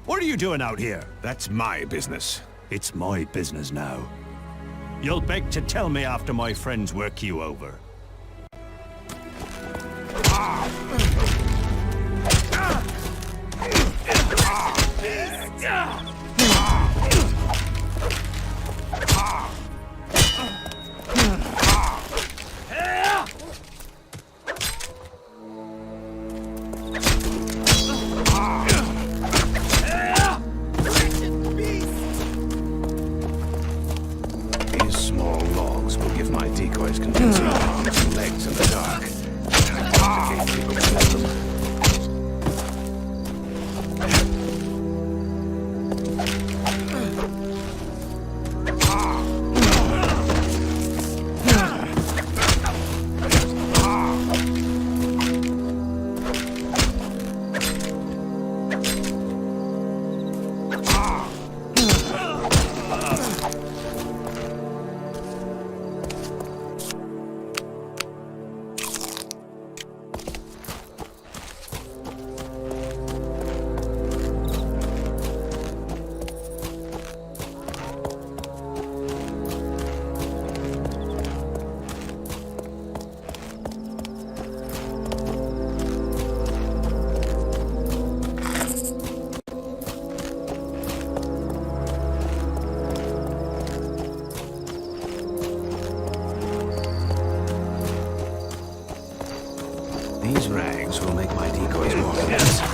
What are you doing out here? That's my business. It's my business now. You'll beg to tell me after my friends work you over. These small logs will give my decoys convincing arms and legs in the dark. I can't keep them. These rags will make my decoys more convincing.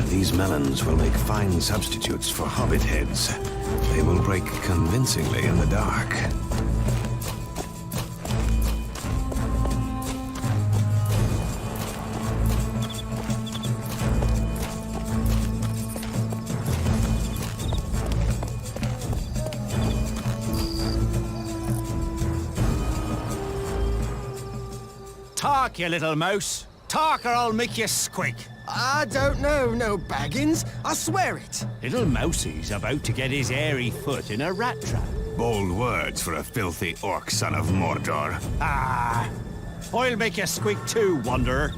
These melons will make fine substitutes for hobbit heads. They will break convincingly in the dark. Talk, you little mouse. Talk or I'll make you squeak. I don't know, no Baggins. I swear it. Little Mousie's about to get his hairy foot in a rat trap. Bold words for a filthy orc son of Mordor. Ah, I'll make you squeak too, wanderer.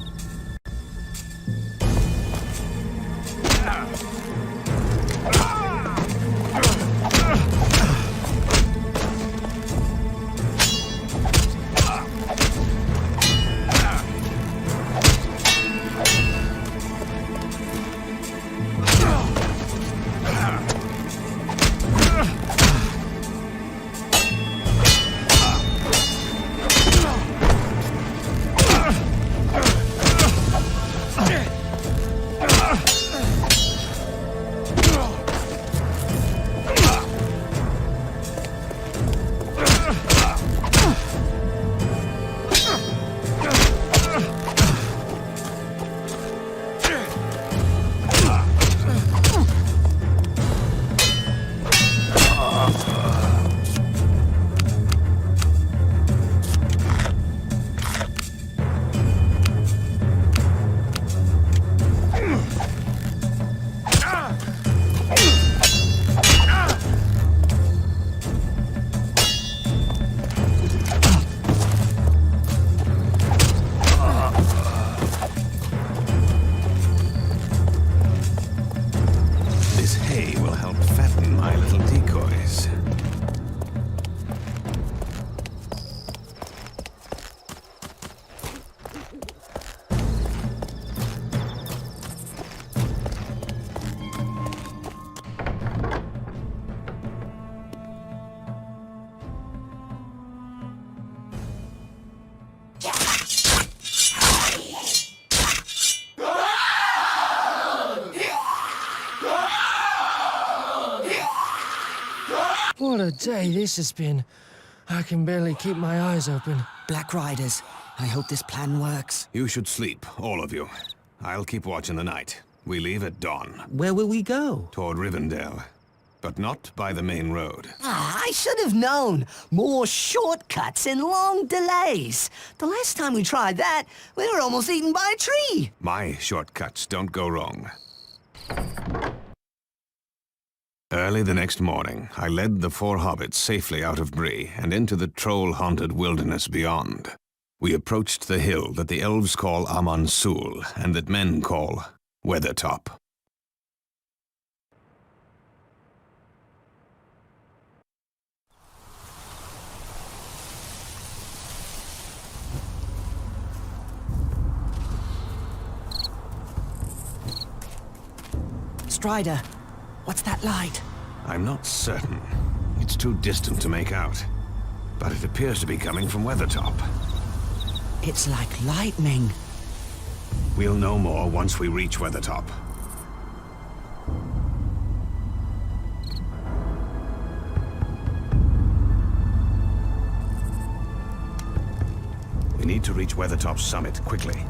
What a day this has been. I can barely keep my eyes open. Black Riders, I hope this plan works. You should sleep, all of you. I'll keep watch in the night. We leave at dawn. Where will we go? Toward Rivendell. But not by the main road. Ah, I should have known. More shortcuts and long delays. The last time we tried that, we were almost eaten by a tree. My shortcuts don't go wrong. Early the next morning, I led the 4 hobbits safely out of Bree and into the troll-haunted wilderness beyond. We approached the hill that the elves call Amansul and that men call Weathertop. Strider, what's that light? I'm not certain. It's too distant to make out. But it appears to be coming from Weathertop. It's like lightning. We'll know more once we reach Weathertop. We need to reach Weathertop's summit quickly.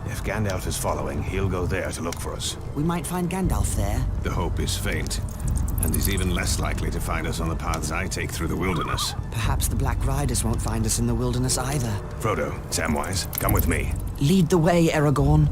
If Gandalf is following, he'll go there to look for us. We might find Gandalf there. The hope is faint, and he's even less likely to find us on the paths I take through the wilderness. Perhaps the Black Riders won't find us in the wilderness either. Frodo, Samwise, come with me. Lead the way, Aragorn.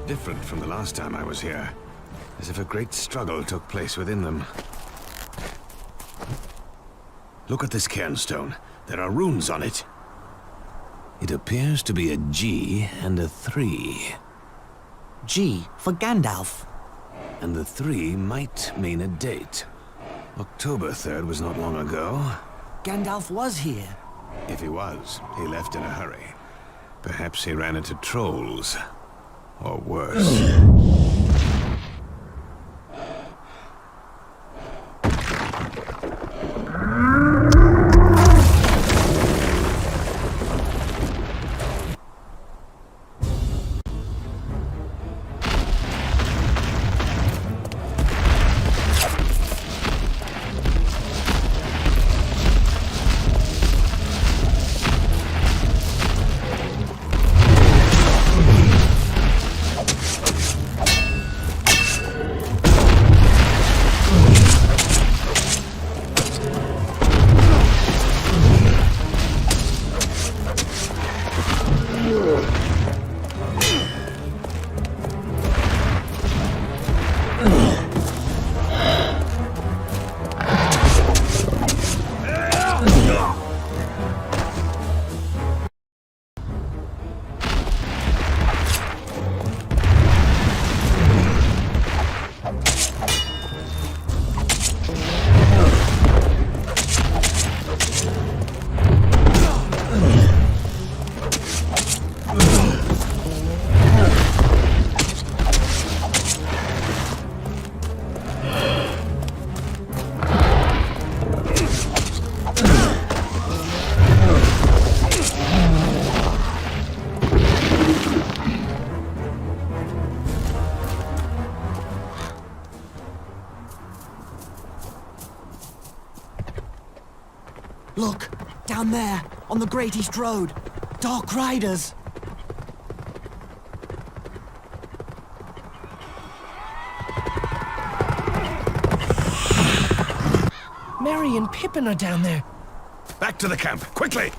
Different from the last time I was here, as if a great struggle took place within them. Look at this cairnstone. There are runes on it. It appears to be a G and a 3. G for Gandalf. And the 3 might mean a date. October 3rd was not long ago. Gandalf was here. If he was, he left in a hurry. Perhaps he ran into trolls. Or worse. Look, down there, on the Great East Road. Dark Riders. Merry and Pippin are down there. Back to the camp, quickly!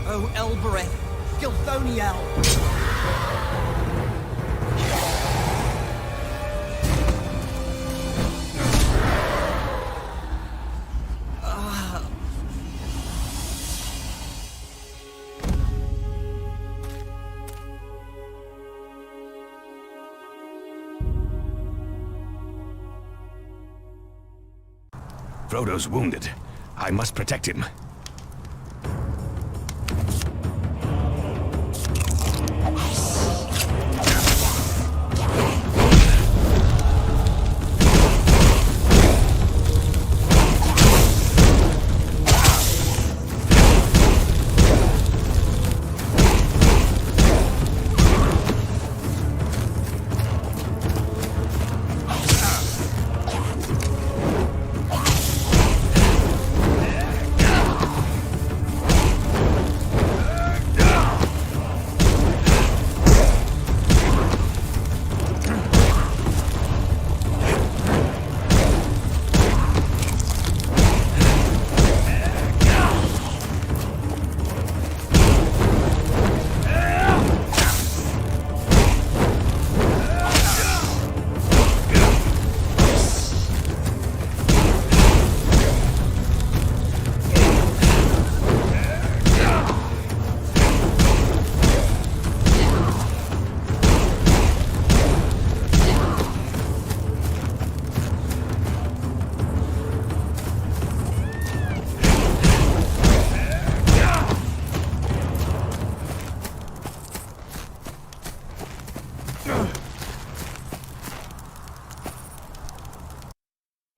Oh, Elbereth, Gilthoniel! Frodo's wounded. I must protect him.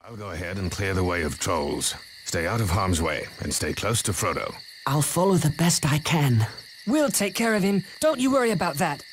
I'll go ahead and clear the way of trolls. Stay out of harm's way, and stay close to Frodo. I'll follow the best I can. We'll take care of him. Don't you worry about that.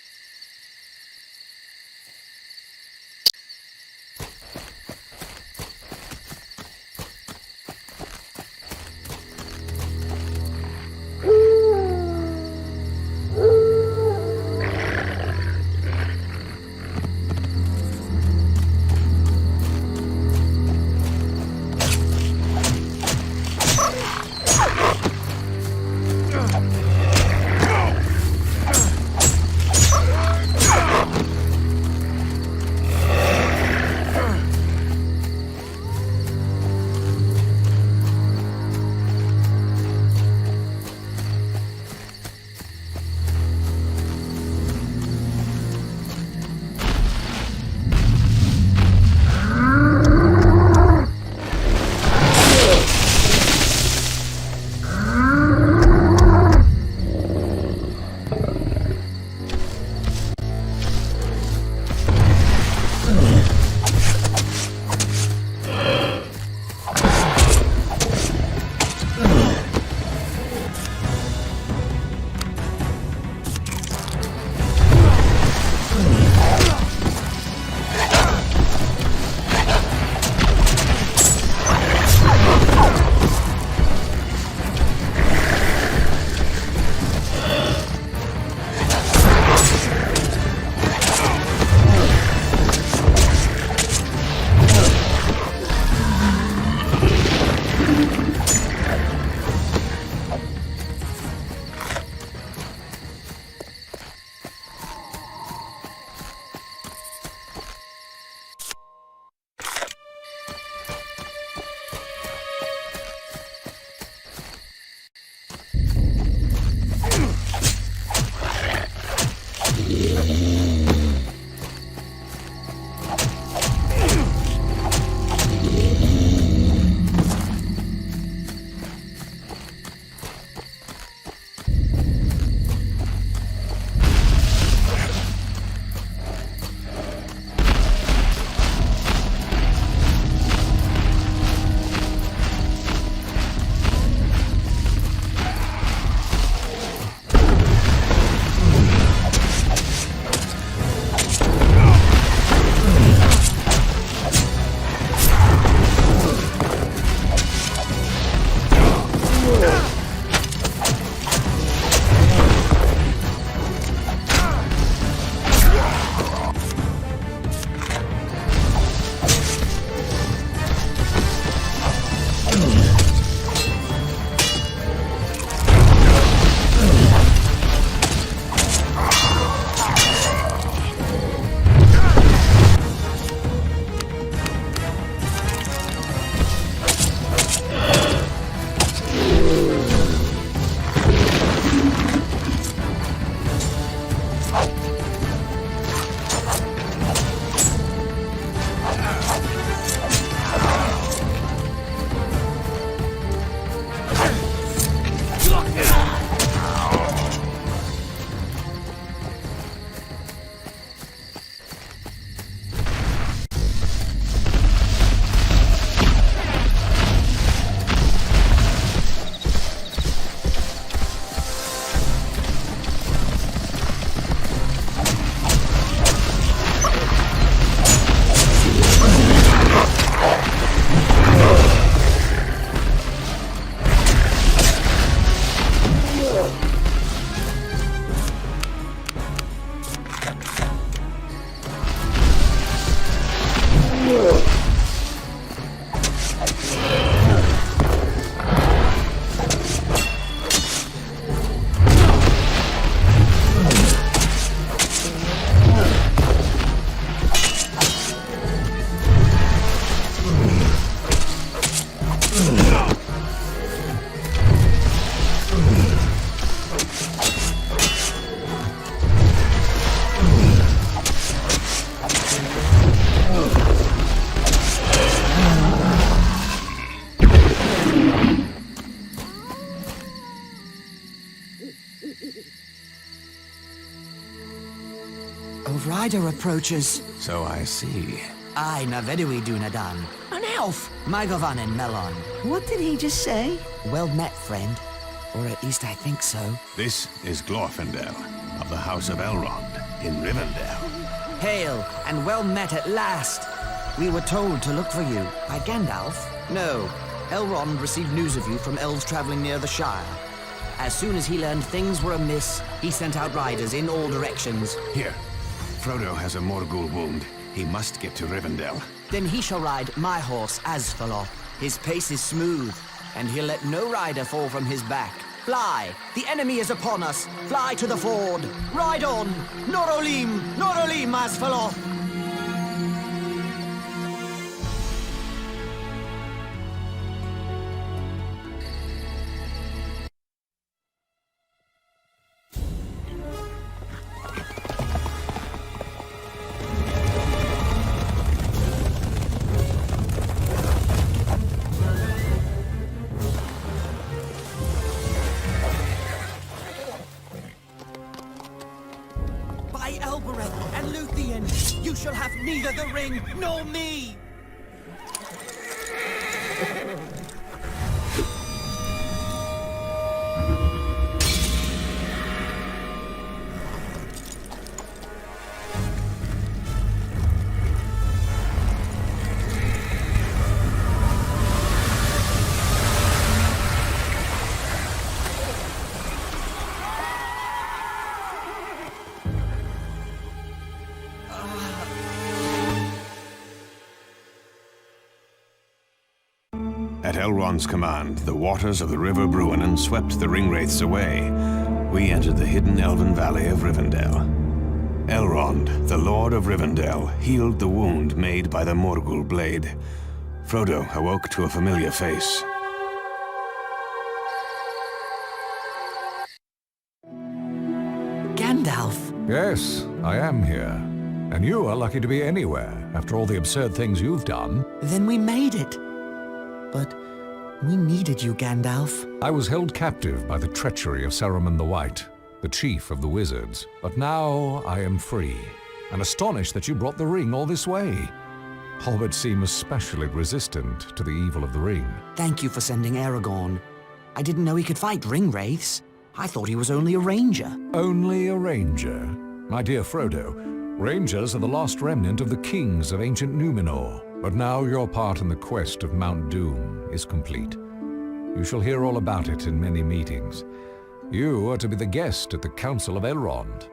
rider approaches. So I see. Aye, na vedui dunadan. An elf! Magovanen Melon. What did he just say? Well met, friend. Or at least I think so. This is Glorfindel of the House of Elrond in Rivendell. Hail, and well met at last. We were told to look for you. By Gandalf? No. Elrond received news of you from elves traveling near the Shire. As soon as he learned things were amiss, he sent out riders in all directions. Here, Frodo has a Morgul wound. He must get to Rivendell. Then he shall ride my horse, Asfaloth. His pace is smooth, and he'll let no rider fall from his back. Fly! The enemy is upon us! Fly to the ford! Ride on! Norolim! Norolim, Asfaloth! By Elbereth and Luthien, you shall have neither the ring nor me! At Elrond's command, the waters of the River Bruinen swept the Ringwraiths away. We entered the hidden elven valley of Rivendell. Elrond, the Lord of Rivendell, healed the wound made by the Morgul blade. Frodo awoke to a familiar face. Gandalf! Yes, I am here. And you are lucky to be anywhere, after all the absurd things you've done. Then we made it. But we needed you, Gandalf. I was held captive by the treachery of Saruman the White, the chief of the wizards. But now I am free, and astonished that you brought the ring all this way. Hobbits seem especially resistant to the evil of the ring. Thank you for sending Aragorn. I didn't know he could fight Ringwraiths. I thought he was only a ranger. Only a ranger? My dear Frodo, rangers are the lost remnant of the kings of ancient Numenor. But now your part in the quest of Mount Doom is complete. You shall hear all about it in many meetings. You are to be the guest at the Council of Elrond.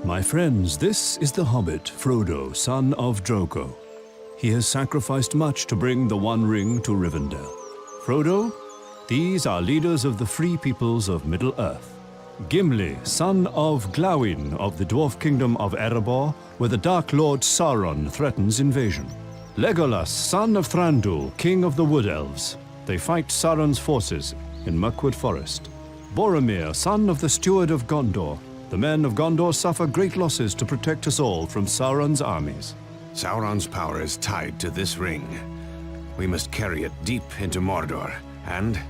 My friends, this is the Hobbit, Frodo, son of Drogo. He has sacrificed much to bring the One Ring to Rivendell. Frodo, these are leaders of the free peoples of Middle-earth. Gimli, son of Glawin of the dwarf kingdom of Erebor, where the Dark Lord Sauron threatens invasion. Legolas, son of Thranduil, king of the Wood Elves. They fight Sauron's forces in Mirkwood Forest. Boromir, son of the Steward of Gondor. The men of Gondor suffer great losses to protect us all from Sauron's armies. Sauron's power is tied to this ring. We must carry it deep into Mordor and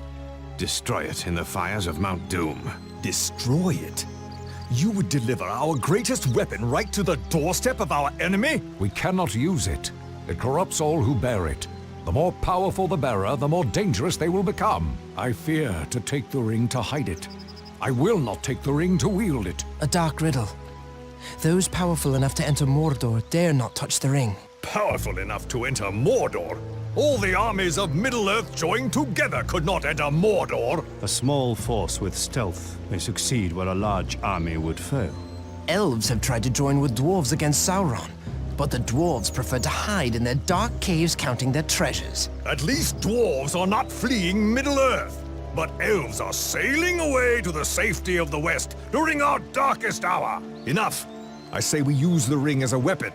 destroy it in the fires of Mount Doom. Destroy it? You would deliver our greatest weapon right to the doorstep of our enemy? We cannot use it. It corrupts all who bear it. The more powerful the bearer, the more dangerous they will become. I fear to take the ring to hide it. I will not take the ring to wield it. A dark riddle. Those powerful enough to enter Mordor dare not touch the ring. Powerful enough to enter Mordor? All the armies of Middle-earth joined together could not enter Mordor. A small force with stealth may succeed where a large army would fail. Elves have tried to join with dwarves against Sauron, but the dwarves prefer to hide in their dark caves counting their treasures. At least dwarves are not fleeing Middle-earth, but elves are sailing away to the safety of the West during our darkest hour. Enough! I say we use the ring as a weapon,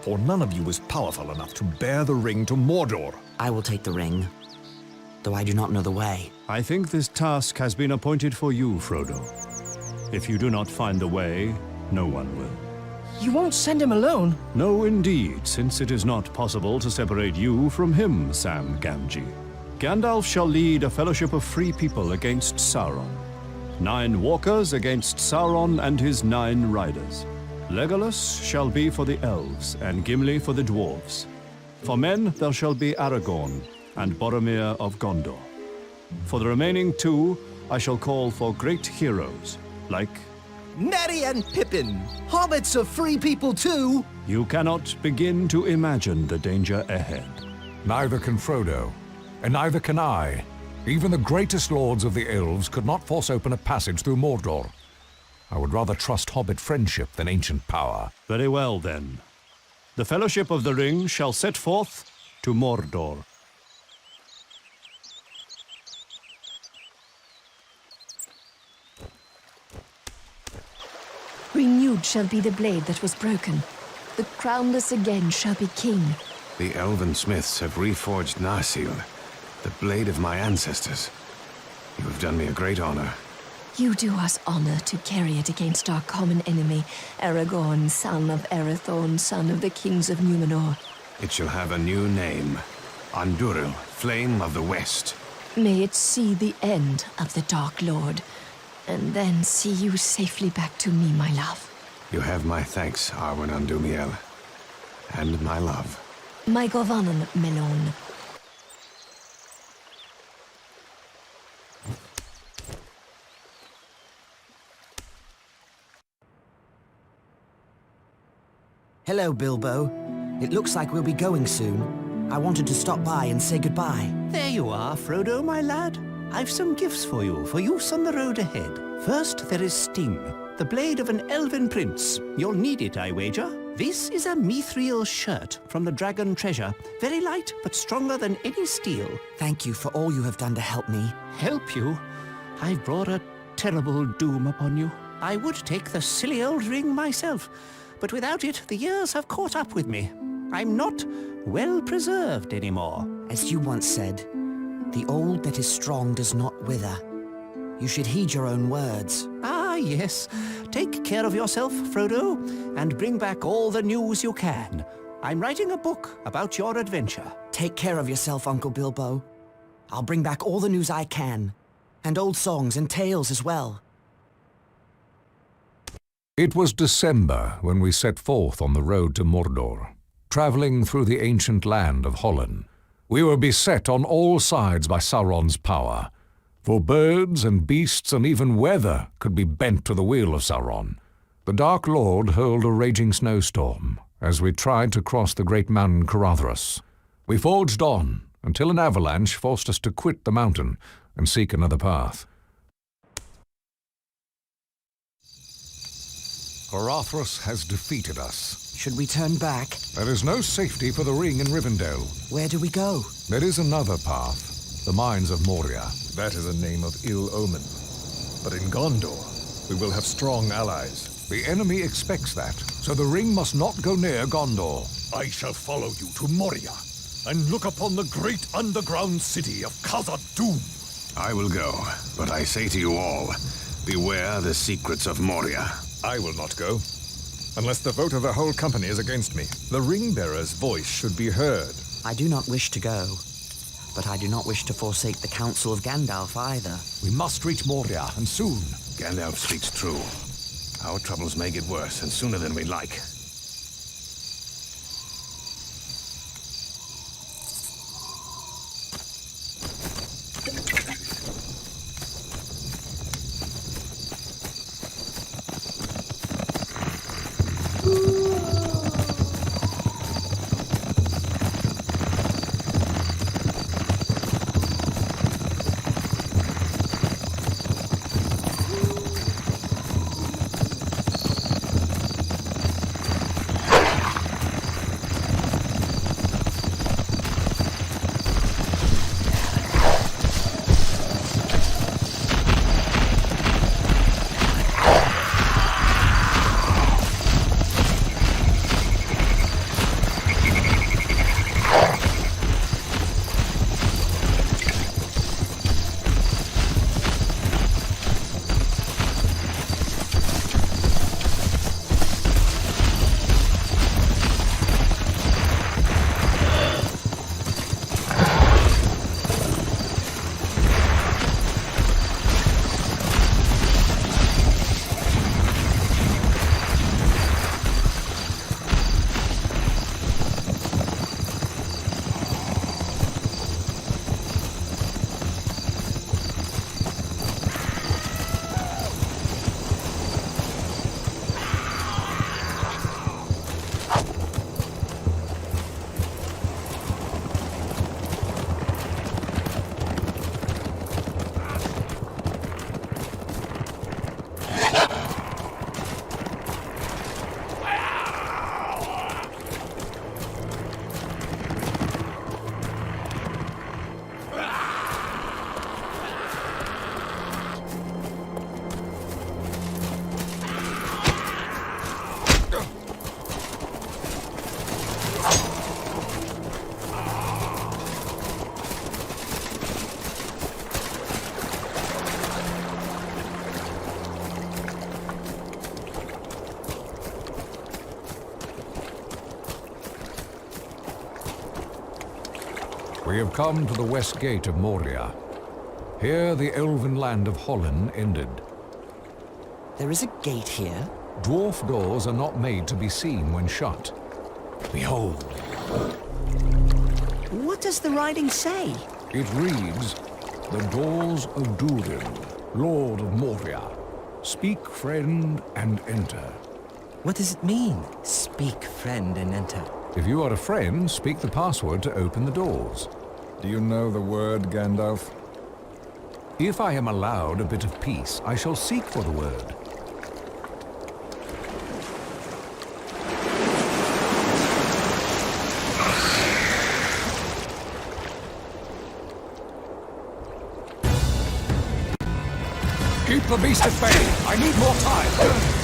for none of you is powerful enough to bear the ring to Mordor. I will take the ring, though I do not know the way. I think this task has been appointed for you, Frodo. If you do not find the way, no one will. You won't send him alone? No, indeed, since it is not possible to separate you from him, Sam Gamgee. Gandalf shall lead a fellowship of free people against Sauron. 9 walkers against Sauron and his 9 riders. Legolas shall be for the elves, and Gimli for the dwarves. For men there shall be Aragorn and Boromir of Gondor. For the remaining 2, I shall call for great heroes, like... Merry and Pippin! Hobbits are free people too! You cannot begin to imagine the danger ahead. Neither can Frodo, and neither can I. Even the greatest lords of the elves could not force open a passage through Mordor. I would rather trust hobbit friendship than ancient power. Very well, then. The Fellowship of the Ring shall set forth to Mordor. Renewed shall be the blade that was broken. The crownless again shall be king. The elven smiths have reforged Narsil, the blade of my ancestors. You have done me a great honor. You do us honor to carry it against our common enemy, Aragorn, son of Arathorn, son of the kings of Numenor. It shall have a new name. Andúril, Flame of the West. May it see the end of the Dark Lord, and then see you safely back to me, my love. You have my thanks, Arwen Andúmiel, and my love. My Govanum Melon. Hello, Bilbo. It looks like we'll be going soon. I wanted to stop by and say goodbye. There you are, Frodo, my lad. I've some gifts for you, for use on the road ahead. First, there is Sting, the blade of an elven prince. You'll need it, I wager. This is a mithril shirt from the Dragon Treasure. Very light, but stronger than any steel. Thank you for all you have done to help me. Help you? I've brought a terrible doom upon you. I would take the silly old ring myself, but without it, the years have caught up with me. I'm not well preserved anymore. As you once said, the old that is strong does not wither. You should heed your own words. Ah, yes. Take care of yourself, Frodo, and bring back all the news you can. I'm writing a book about your adventure. Take care of yourself, Uncle Bilbo. I'll bring back all the news I can, and old songs and tales as well. It was December when we set forth on the road to Mordor, traveling through the ancient land of Hollin. We were beset on all sides by Sauron's power, for birds and beasts and even weather could be bent to the will of Sauron. The Dark Lord hurled a raging snowstorm as we tried to cross the great mountain Caradhras. We forged on until an avalanche forced us to quit the mountain and seek another path. Caradhras has defeated us. Should we turn back? There is no safety for the ring in Rivendell. Where do we go? There is another path, the Mines of Moria. That is a name of ill omen. But in Gondor, we will have strong allies. The enemy expects that, so the ring must not go near Gondor. I shall follow you to Moria and look upon the great underground city of Khazad-dûm. I will go, but I say to you all, beware the secrets of Moria. I will not go, unless the vote of the whole company is against me. The ring-bearer's voice should be heard. I do not wish to go, but I do not wish to forsake the counsel of Gandalf either. We must reach Moria, and soon. Gandalf speaks true. Our troubles may get worse, and sooner than we'd like. We have come to the west gate of Moria. Here the elven land of Holland ended. There is a gate here? Dwarf doors are not made to be seen when shut. Behold. What does the writing say? It reads, "The doors of Durin, Lord of Moria. Speak, friend, and enter." What does it mean? Speak, friend, and enter. If you are a friend, speak the password to open the doors. Do you know the word, Gandalf? If I am allowed a bit of peace, I shall seek for the word. Keep the beast at bay. I need more time.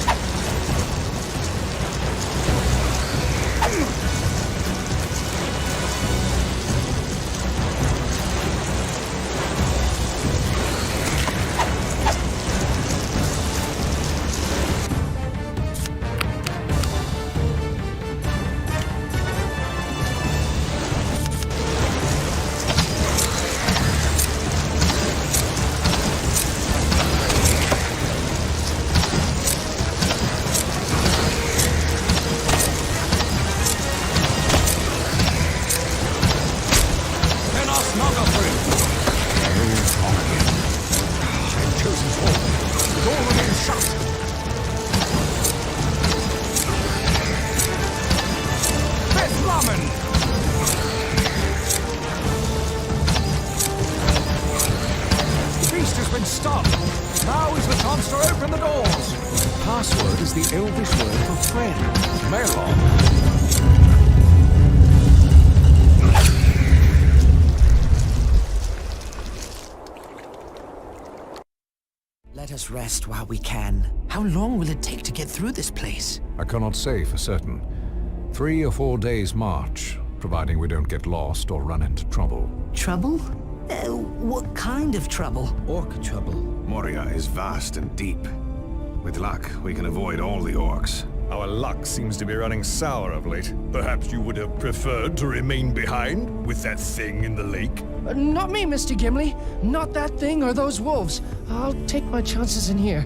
Let us rest while we can. How long will it take to get through this place? I cannot say for certain. 3 or 4 days' march, providing we don't get lost or run into trouble. Trouble? What kind of trouble? Orc trouble. Moria is vast and deep. With luck, we can avoid all the orcs. Our luck seems to be running sour of late. Perhaps you would have preferred to remain behind with that thing in the lake? Not me, Mr. Gimli. Not that thing or those wolves. I'll take my chances in here.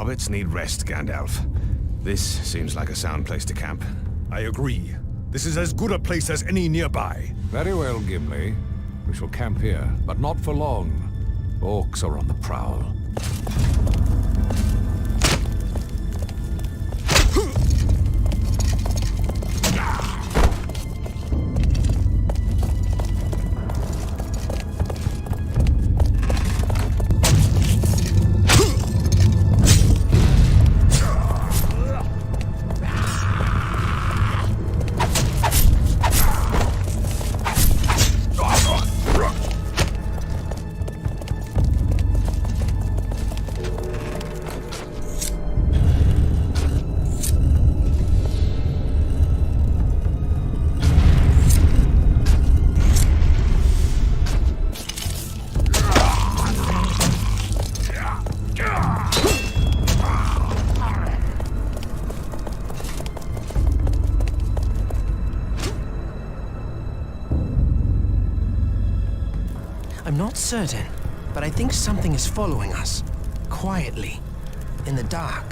Hobbits need rest, Gandalf. This seems like a sound place to camp. I agree. This is as good a place as any nearby. Very well, Gimli. We shall camp here, but not for long. Orcs are on the prowl. I'm not certain, but I think something is following us. Quietly. In the dark.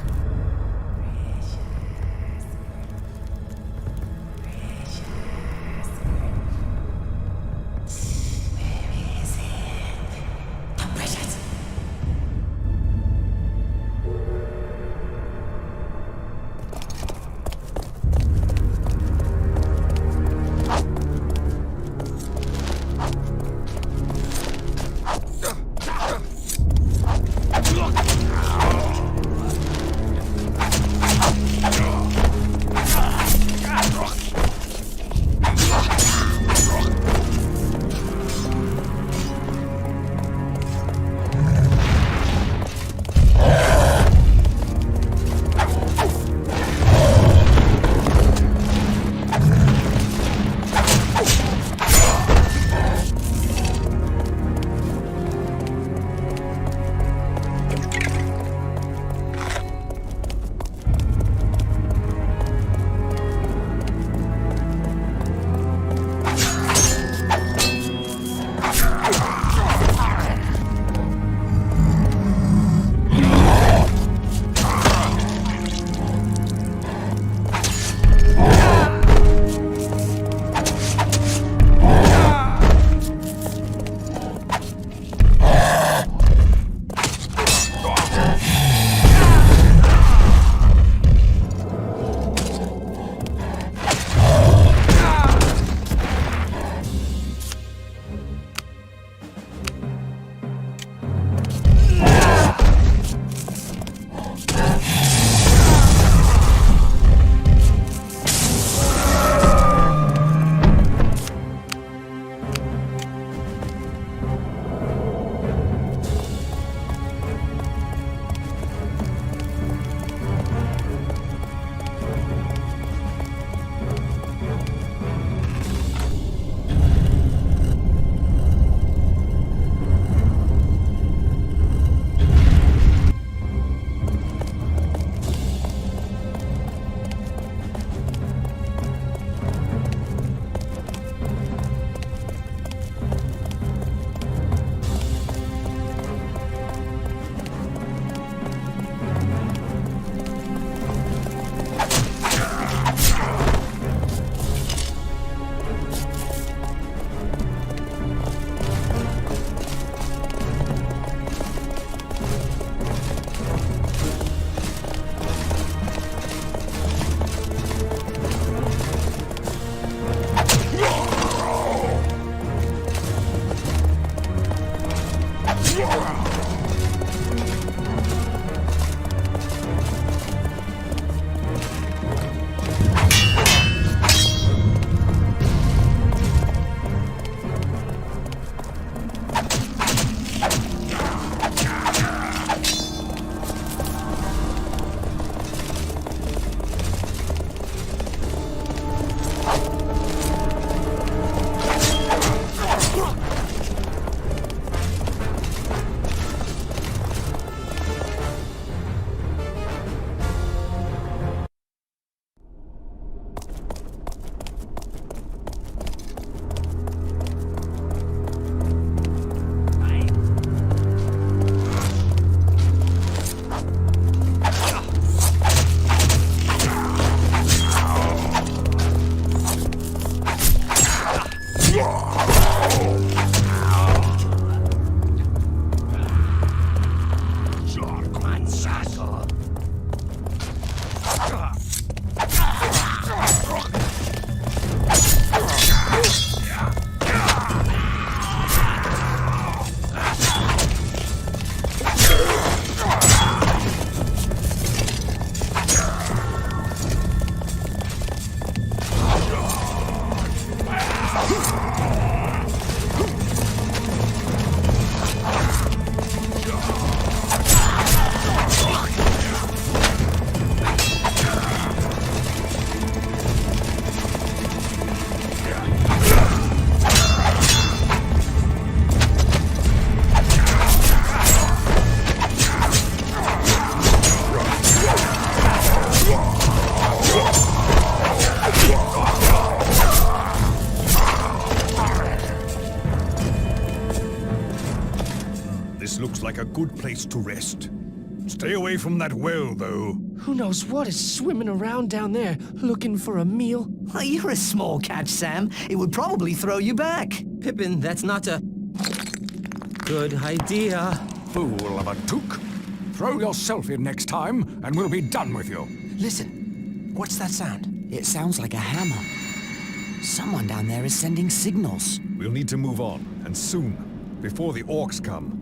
a good place to rest. Stay away from that well, though. Who knows what is swimming around down there looking for a meal? Well, you're a small catch, Sam. It would probably throw you back. Pippin, that's not a good idea. Fool of a took. Throw yourself in next time, and we'll be done with you. Listen, what's that sound? It sounds like a hammer. Someone down there is sending signals. We'll need to move on, and soon, before the orcs come.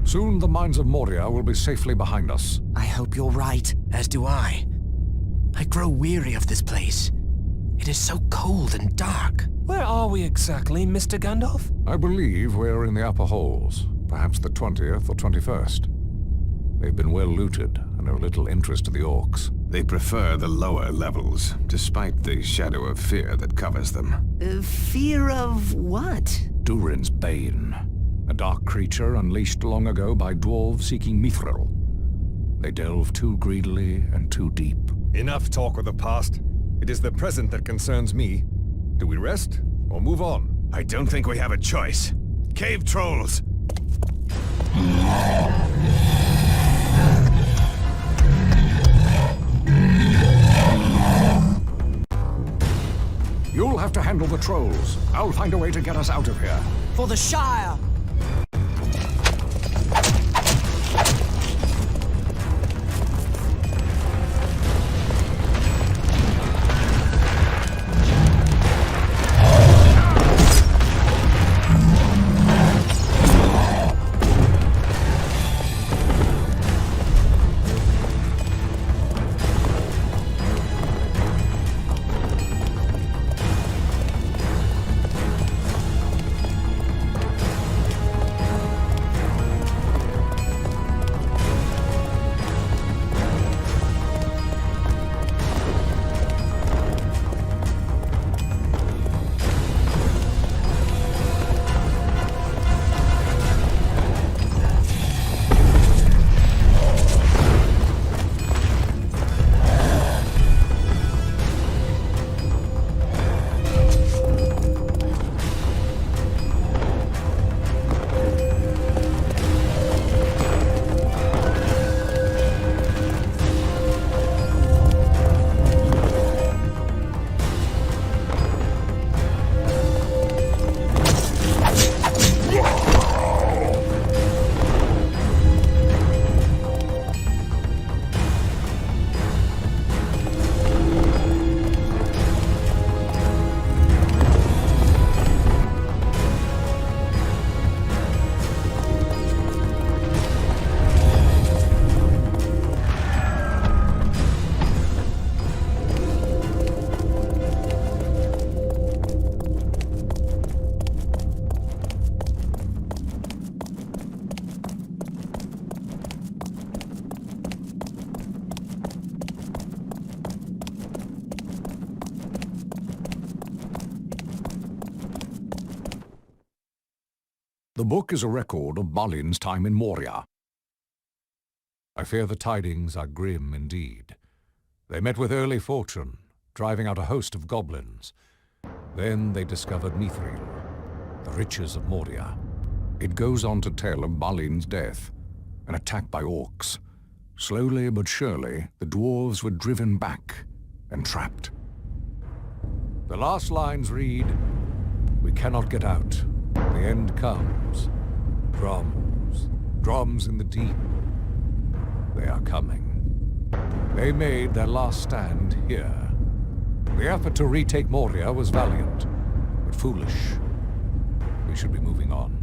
Soon the mines of Moria will be safely behind us. I hope you're right. As do I. I grow weary of this place. It is so cold and dark. Where are we exactly, Mr. Gandalf? I believe we're in the upper halls, perhaps the 20th or 21st. They've been well looted and are of little interest to the orcs. They prefer the lower levels, despite the shadow of fear that covers them. Fear of what? Durin's Bane. A dark creature unleashed long ago by dwarves seeking Mithril. They delve too greedily and too deep. Enough talk of the past. It is the present that concerns me. Do we rest or move on? I don't think we have a choice. Cave trolls! You'll have to handle the trolls. I'll find a way to get us out of here. For the Shire! The book is a record of Balin's time in Moria. I fear the tidings are grim indeed. They met with early fortune, driving out a host of goblins. Then they discovered Mithril, the riches of Moria. It goes on to tell of Balin's death, an attack by orcs. Slowly but surely, the dwarves were driven back and trapped. The last lines read, "We cannot get out. The end comes. Drums, drums in the deep. They are coming." They made their last stand here. The effort to retake Moria was valiant, but foolish. We should be moving on.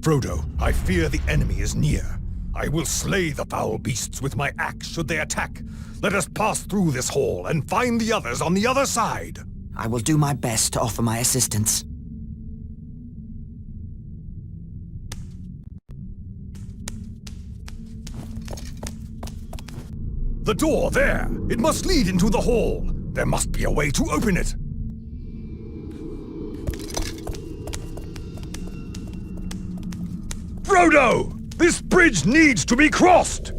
Frodo, I fear the enemy is near. I will slay the foul beasts with my axe should they attack. Let us pass through this hall and find the others on the other side. I will do my best to offer my assistance. The door there! It must lead into the hall. There must be a way to open it. Frodo! This bridge needs to be crossed!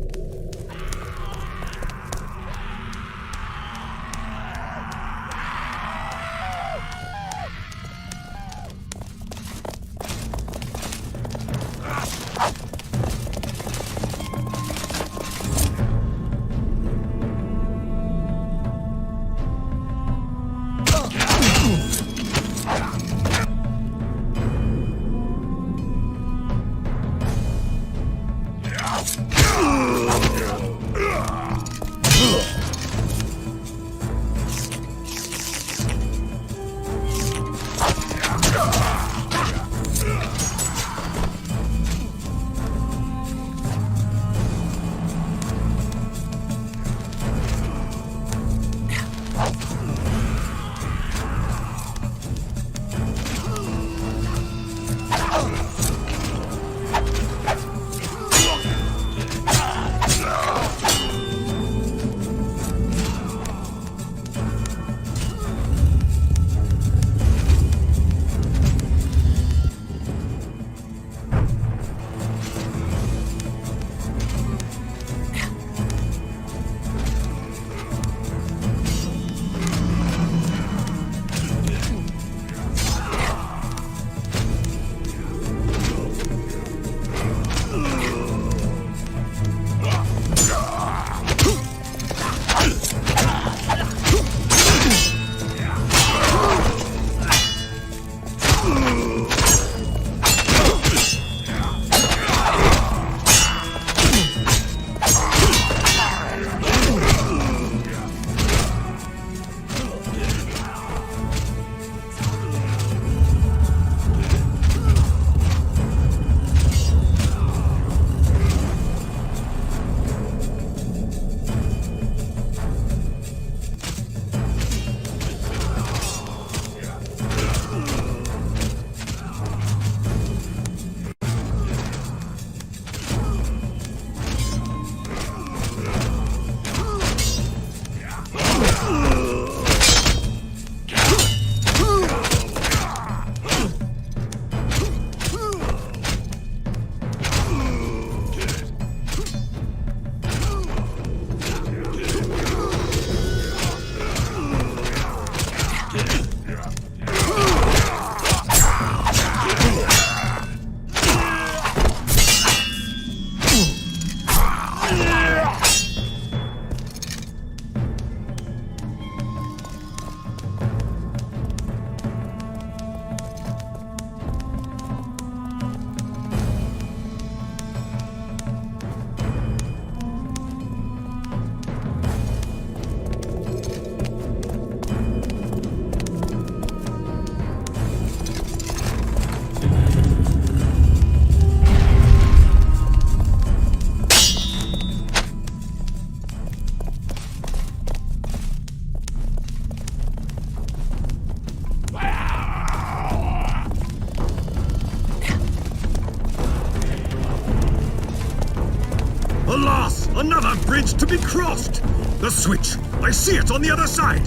Another bridge to be crossed! The switch! I see it on the other side!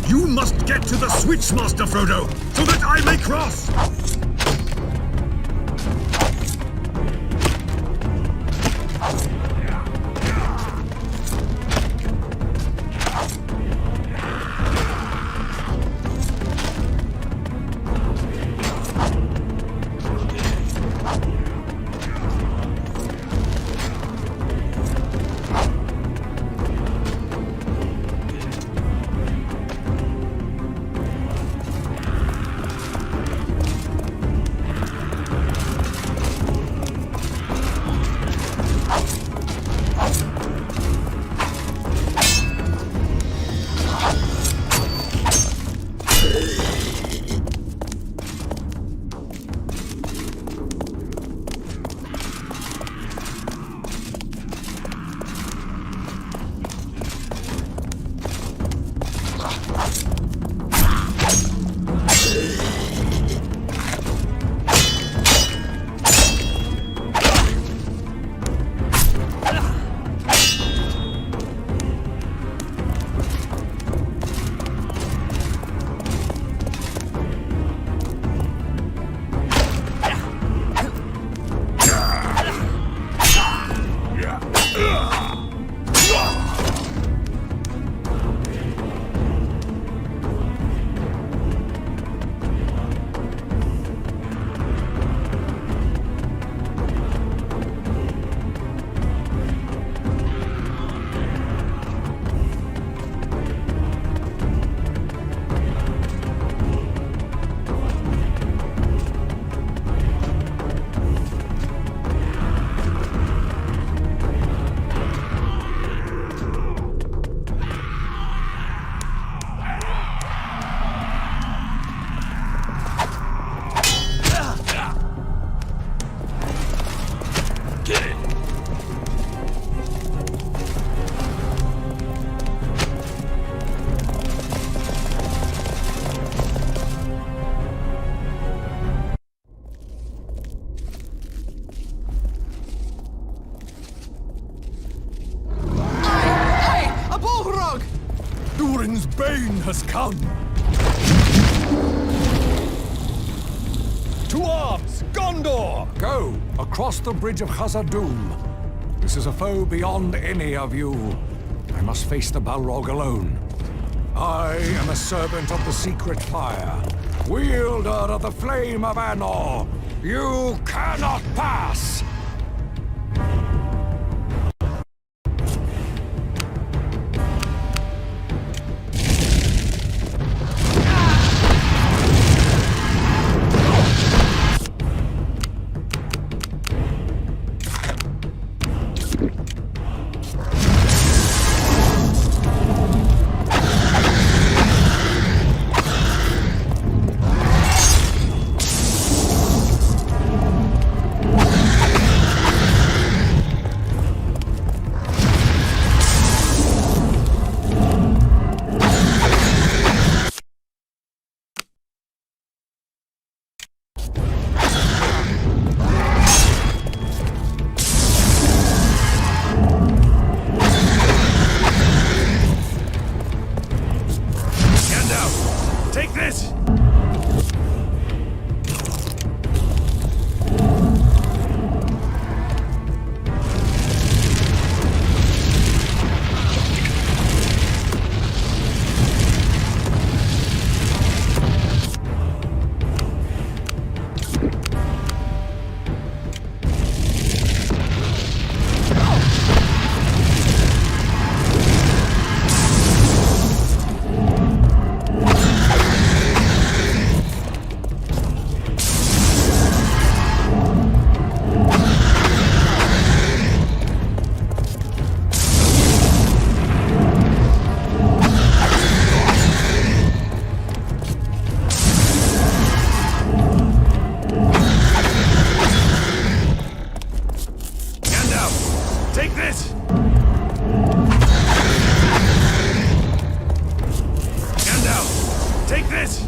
You must get to the switch, Master Frodo, so that I may cross! Durin's bane has come! To arms! Gondor! Go, across the bridge of Khazad-dûm. This is a foe beyond any of you. I must face the Balrog alone. I am a servant of the secret fire, wielder of the flame of Anor. You cannot pass! Take this! Take this! Gandalf, take this!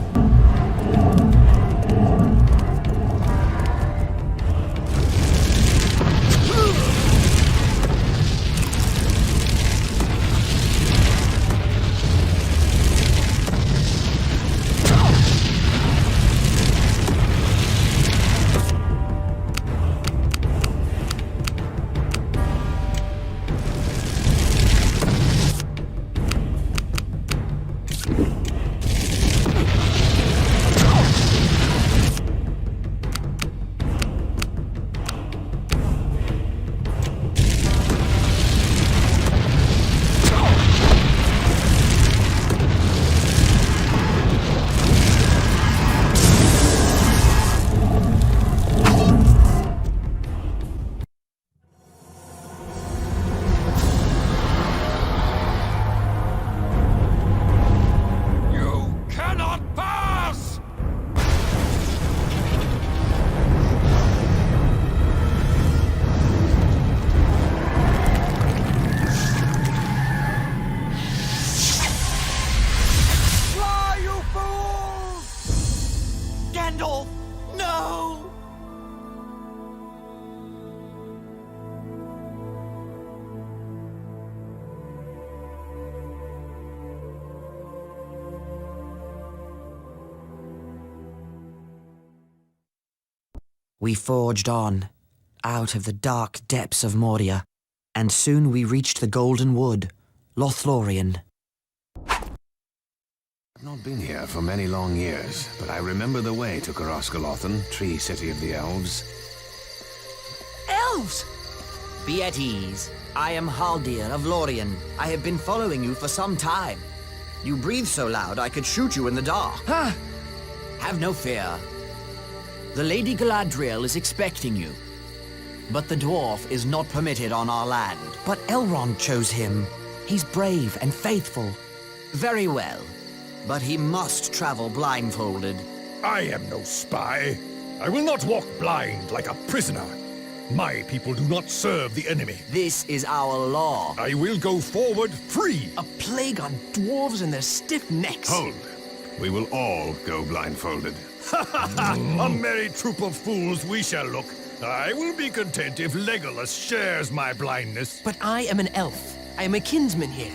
We forged on, out of the dark depths of Moria, and soon we reached the Golden Wood, Lothlorien. I've not been here for many long years, but I remember the way to Coroscolothan, Tree City of the Elves. Elves! Be at ease. I am Haldir of Lorien. I have been following you for some time. You breathe so loud I could shoot you in the dark. Huh? Have no fear. The Lady Galadriel is expecting you. But the dwarf is not permitted on our land. But Elrond chose him. He's brave and faithful. Very well. But he must travel blindfolded. I am no spy. I will not walk blind like a prisoner. My people do not serve the enemy. This is our law. I will go forward free. A plague on dwarves and their stiff necks. Hold. We will all go blindfolded. A merry troop of fools we shall look. I will be content if Legolas shares my blindness. But I am an elf. I am a kinsman here.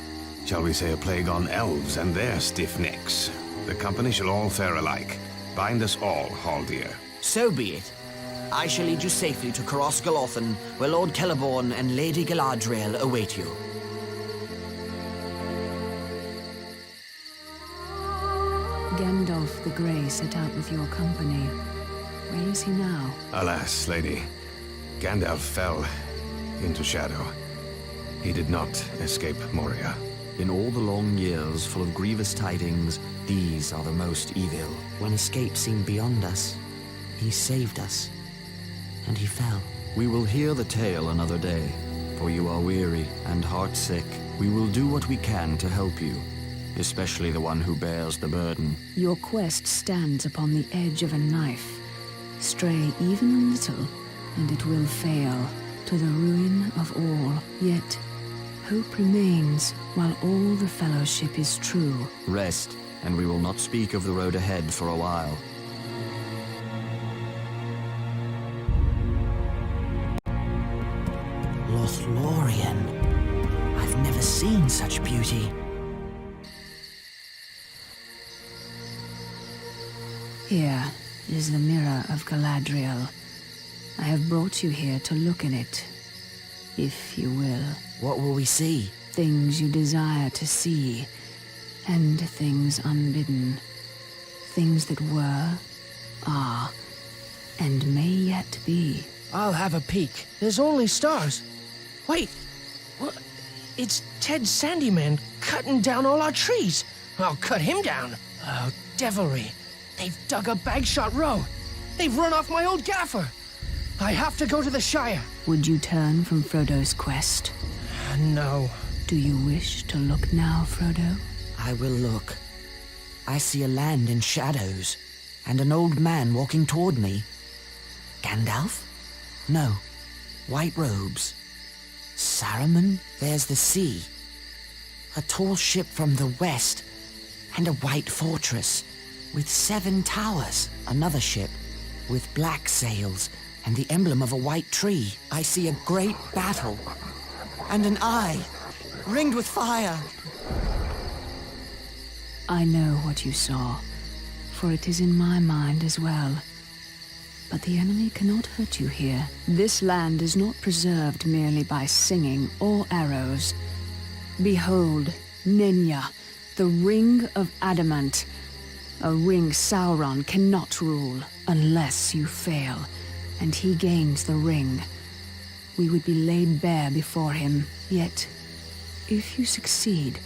Shall we say a plague on elves and their stiff necks? The company shall all fare alike. Bind us all, Haldir. So be it. I shall lead you safely to Coroscolothan, where Lord Celeborn and Lady Galadriel await you. Gandalf the Grey set out with your company. Where is he now? Alas, lady, Gandalf fell into shadow. He did not escape Moria. In all the long years full of grievous tidings, these are the most evil. When escape seemed beyond us, he saved us, and he fell. We will hear the tale another day, for you are weary and heartsick. We will do what we can to help you, especially the one who bears the burden. Your quest stands upon the edge of a knife. Stray even a little, and it will fail, to the ruin of all. Yet, hope remains, while all the fellowship is true. Rest, and we will not speak of the road ahead for a while. Lothlorien. I've never seen such beauty. Here is the mirror of Galadriel. I have brought you here to look in it, if you will. What will we see? Things you desire to see, and things unbidden. Things that were, are, and may yet be. I'll have a peek. There's only stars. Wait, what? It's Ted Sandyman cutting down all our trees. I'll cut him down. Oh, devilry. They've dug a Bagshot Row. They've run off my old gaffer. I have to go to the Shire. Would you turn from Frodo's quest? No. Do you wish to look now, Frodo? I will look. I see a land in shadows, and an old man walking toward me. Gandalf? No. White robes. Saruman? There's the sea. A tall ship from the west, and a white fortress with 7 towers. Another ship with black sails and the emblem of a white tree. I see a great battle, and an eye ringed with fire. I know what you saw, for it is in my mind as well. But the enemy cannot hurt you here. This land is not preserved merely by singing or arrows. Behold, Nenya, the Ring of Adamant. A ring Sauron cannot rule unless you fail, and he gains the ring. We would be laid bare before him, yet, if you succeed,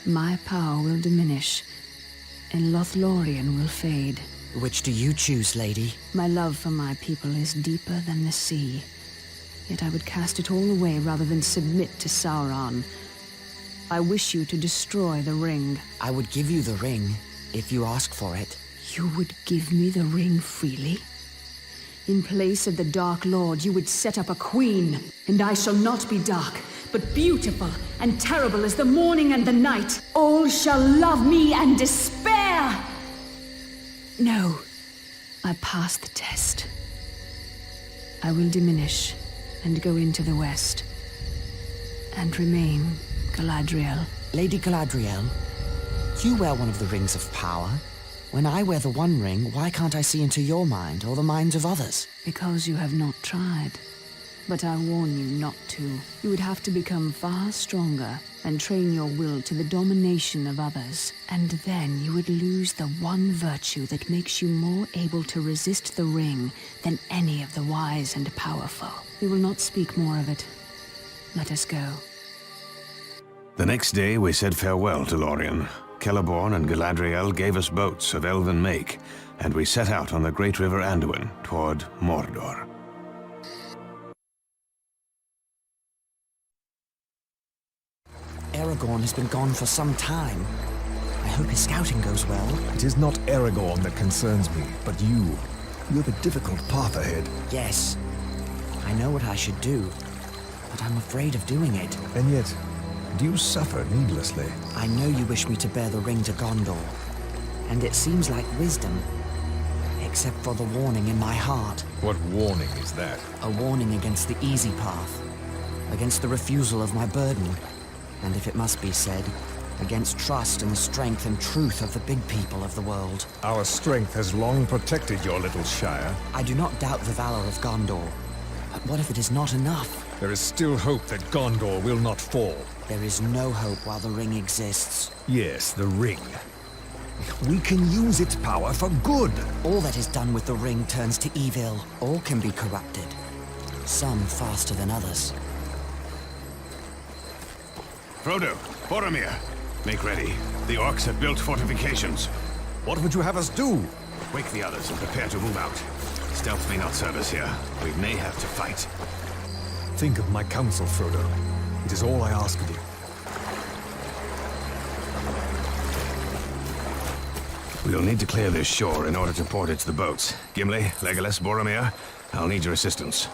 my power will diminish, and Lothlorien will fade. Which do you choose, lady? My love for my people is deeper than the sea, yet I would cast it all away rather than submit to Sauron. I wish you to destroy the ring. I would give you the ring, if you ask for it. You would give me the ring freely? In place of the Dark Lord, you would set up a queen. And I shall not be dark, but beautiful and terrible as the morning and the night. All shall love me and despair. No, I passed the test. I will diminish and go into the west. And remain Galadriel. Lady Galadriel, you wear one of the rings of power. When I wear the One Ring, why can't I see into your mind or the minds of others? Because you have not tried. But I warn you not to. You would have to become far stronger and train your will to the domination of others. And then you would lose the one virtue that makes you more able to resist the ring than any of the wise and powerful. We will not speak more of it. Let us go. The next day we said farewell to Lorien. Celeborn and Galadriel gave us boats of elven make, and we set out on the great river Anduin toward Mordor. Aragorn has been gone for some time. I hope his scouting goes well. It is not Aragorn that concerns me, but you. You have a difficult path ahead. Yes, I know what I should do, but I'm afraid of doing it. And yet, do you suffer needlessly? I know you wish me to bear the ring to Gondor, and it seems like wisdom, except for the warning in my heart. What warning is that? A warning against the easy path, against the refusal of my burden, and if it must be said, against trust in the strength and truth of the big people of the world. Our strength has long protected your little shire. I do not doubt the valor of Gondor, but what if it is not enough? There is still hope that Gondor will not fall. There is no hope while the ring exists. Yes, the ring. We can use its power for good. All that is done with the ring turns to evil. All can be corrupted. Some faster than others. Frodo, Boromir, make ready. The orcs have built fortifications. What would you have us do? Wake the others and prepare to move out. Stealth may not serve us here. We may have to fight. Think of my counsel, Frodo. It is all I ask of you. We'll need to clear this shore in order to port it to the boats. Gimli, Legolas, Boromir, I'll need your assistance.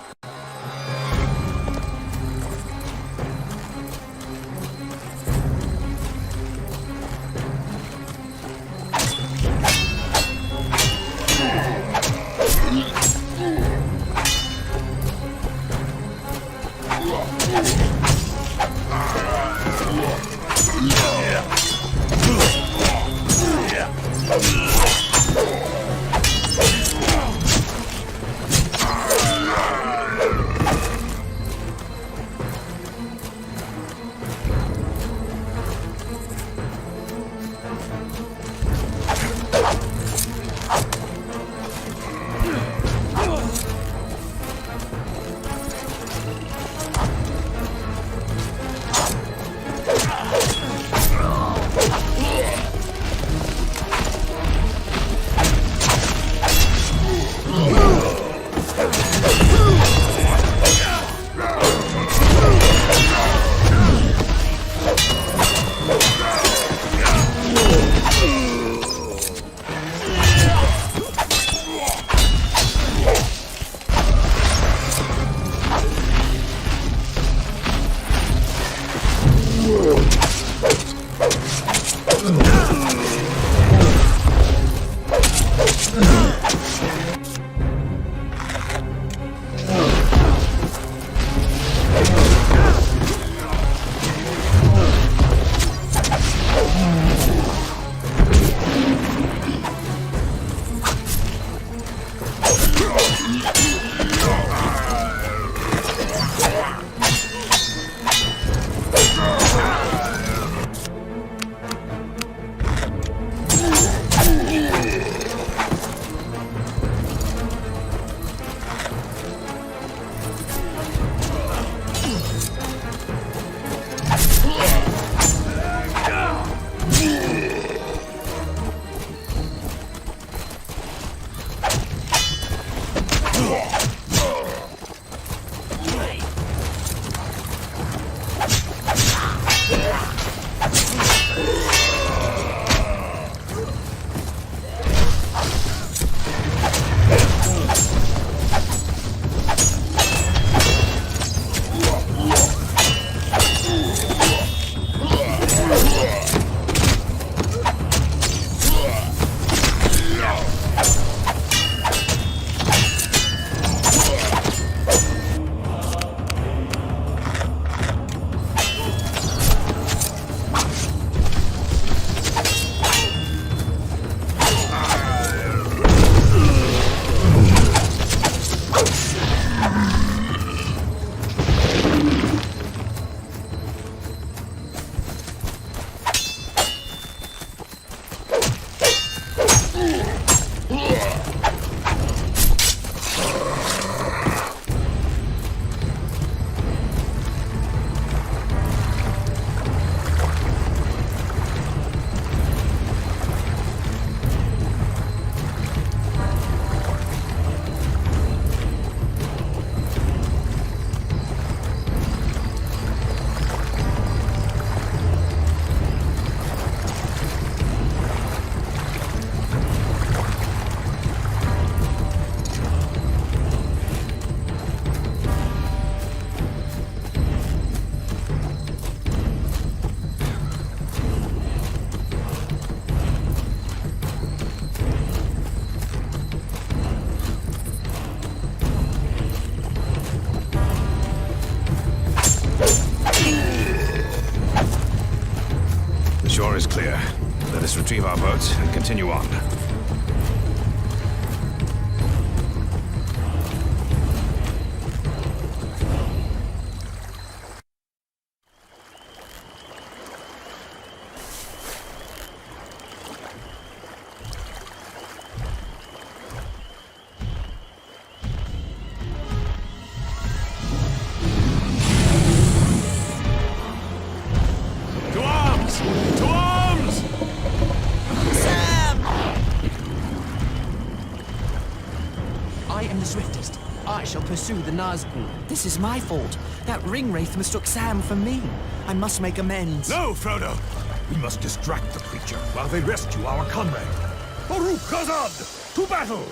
is clear. Let us retrieve our boats and continue on. To arms! To arms! Sam! I am the swiftest. I shall pursue the Nazgûl. This is my fault. That ring wraith mistook Sam for me. I must make amends. No, Frodo! We must distract the creature while they rescue our comrade. Oruk Khazad! To battle!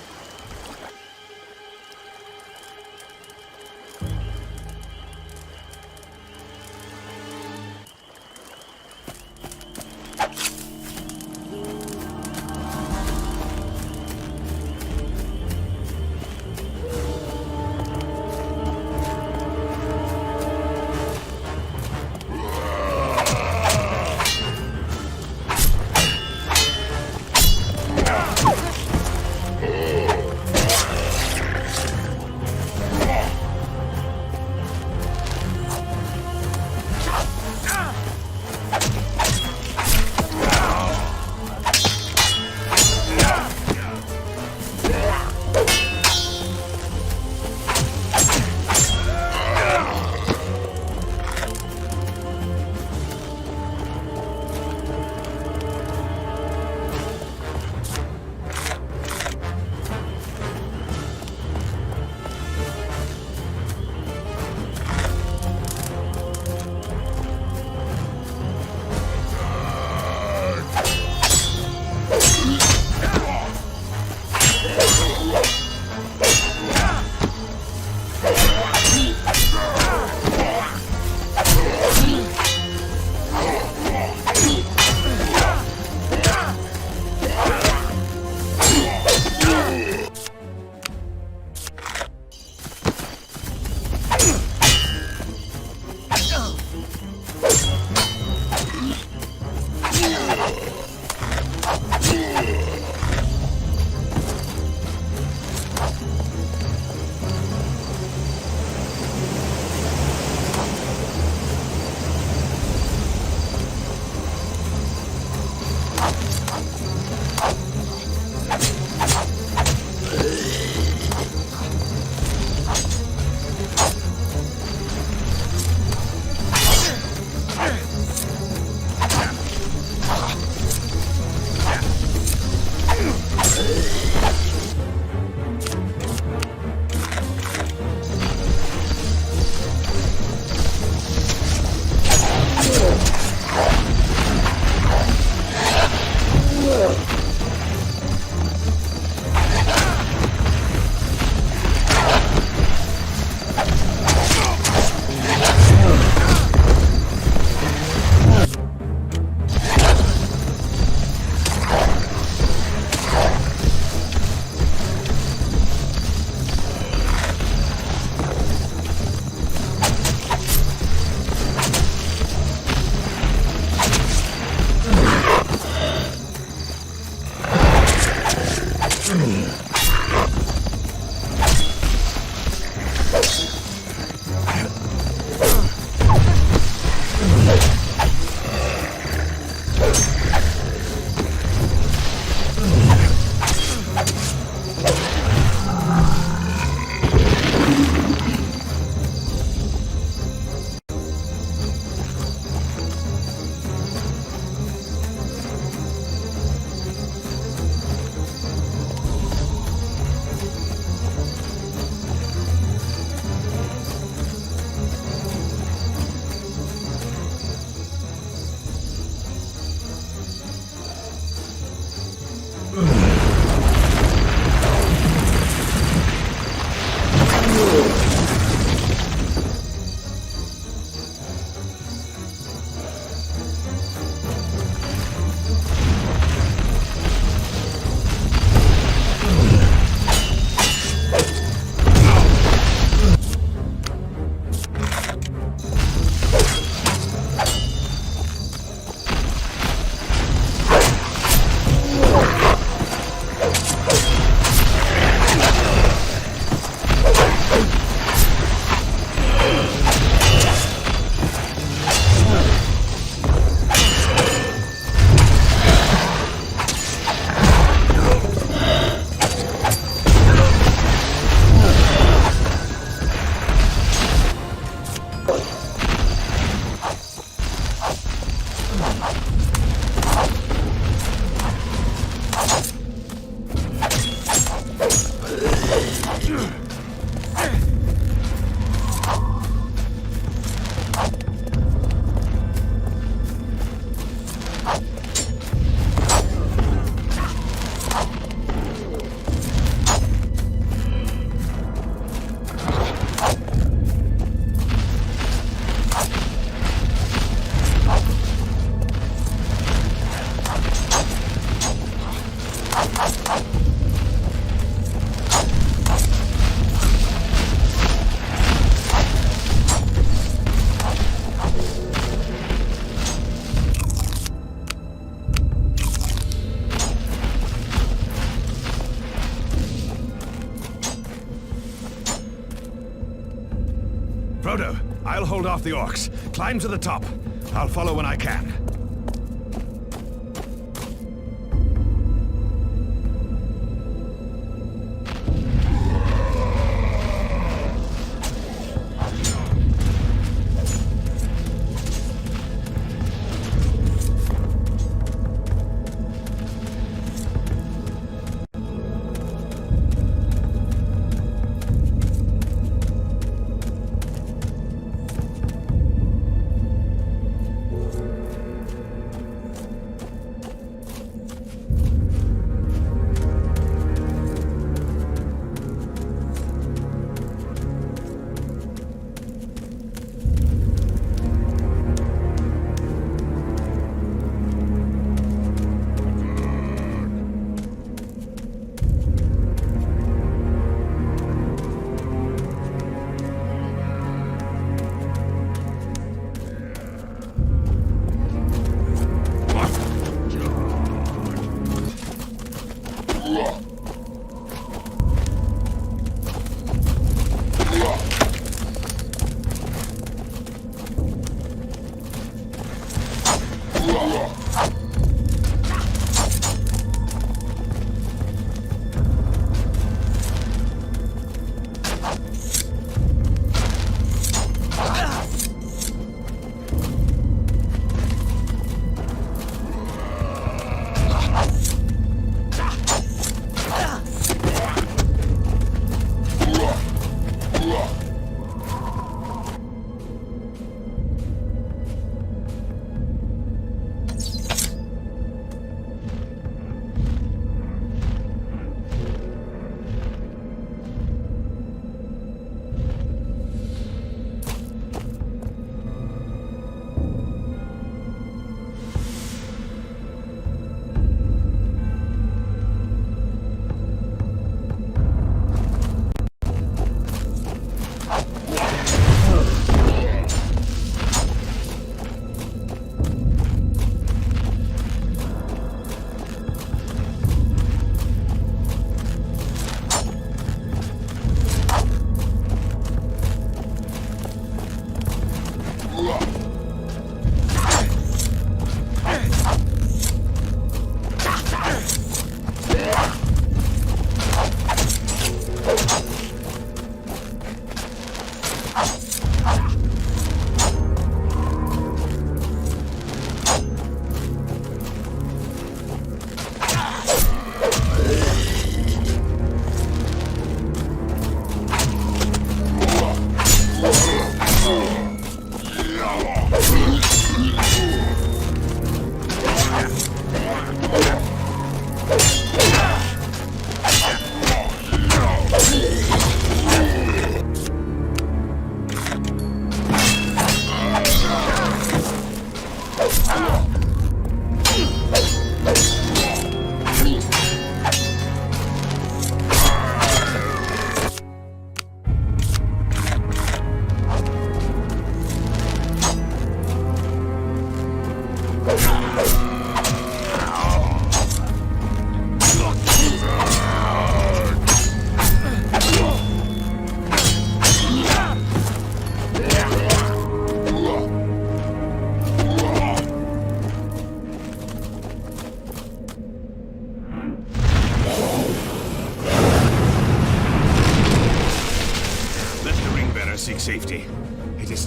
Frodo, I'll hold off the orcs. Climb to the top. I'll follow when I can.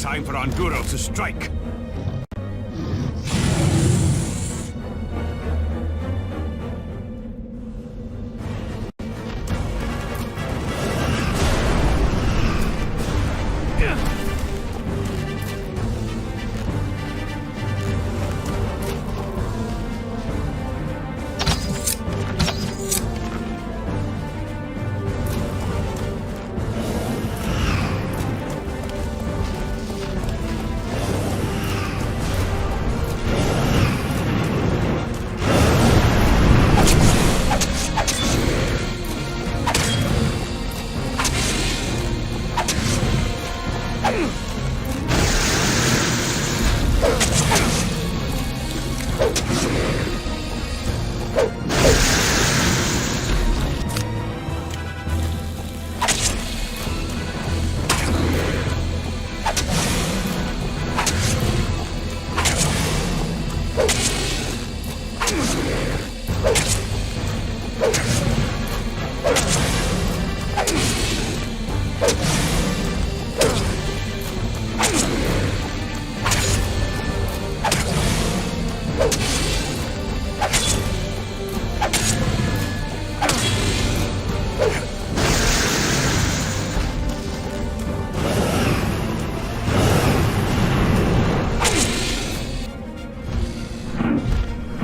time for Andúril to strike.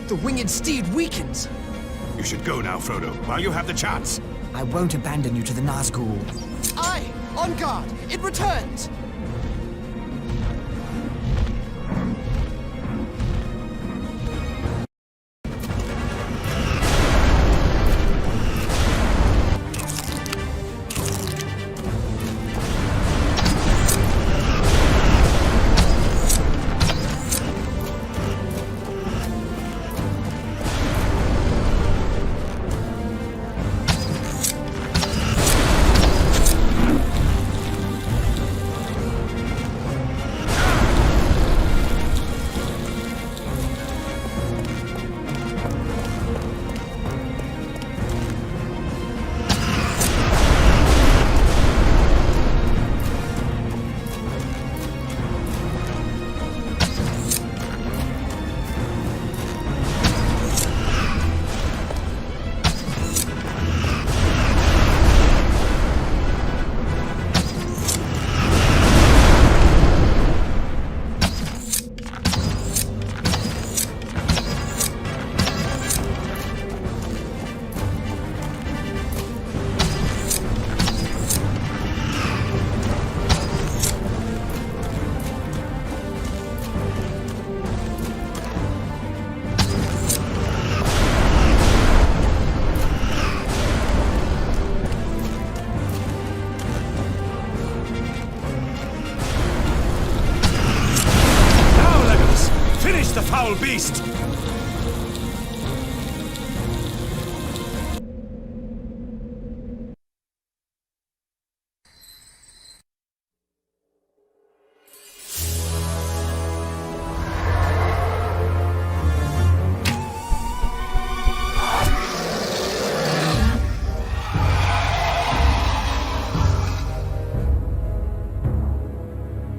The winged steed weakens. You should go now, Frodo, while you have the chance. I won't abandon you to the Nazgul. Aye, on guard. It returns. foul beast!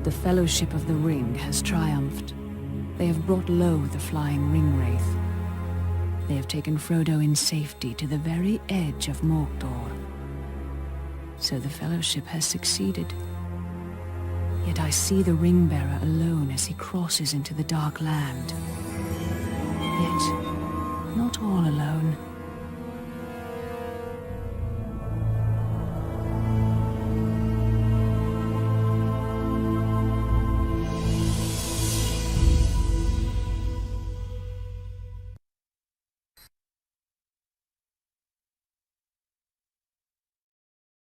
The Fellowship of the Ring has triumphed. They have brought low the flying ring wraith. They have taken Frodo in safety to the very edge of Mordor. So the Fellowship has succeeded. Yet I see the Ring-bearer alone as he crosses into the Dark Land. Yet, not all alone.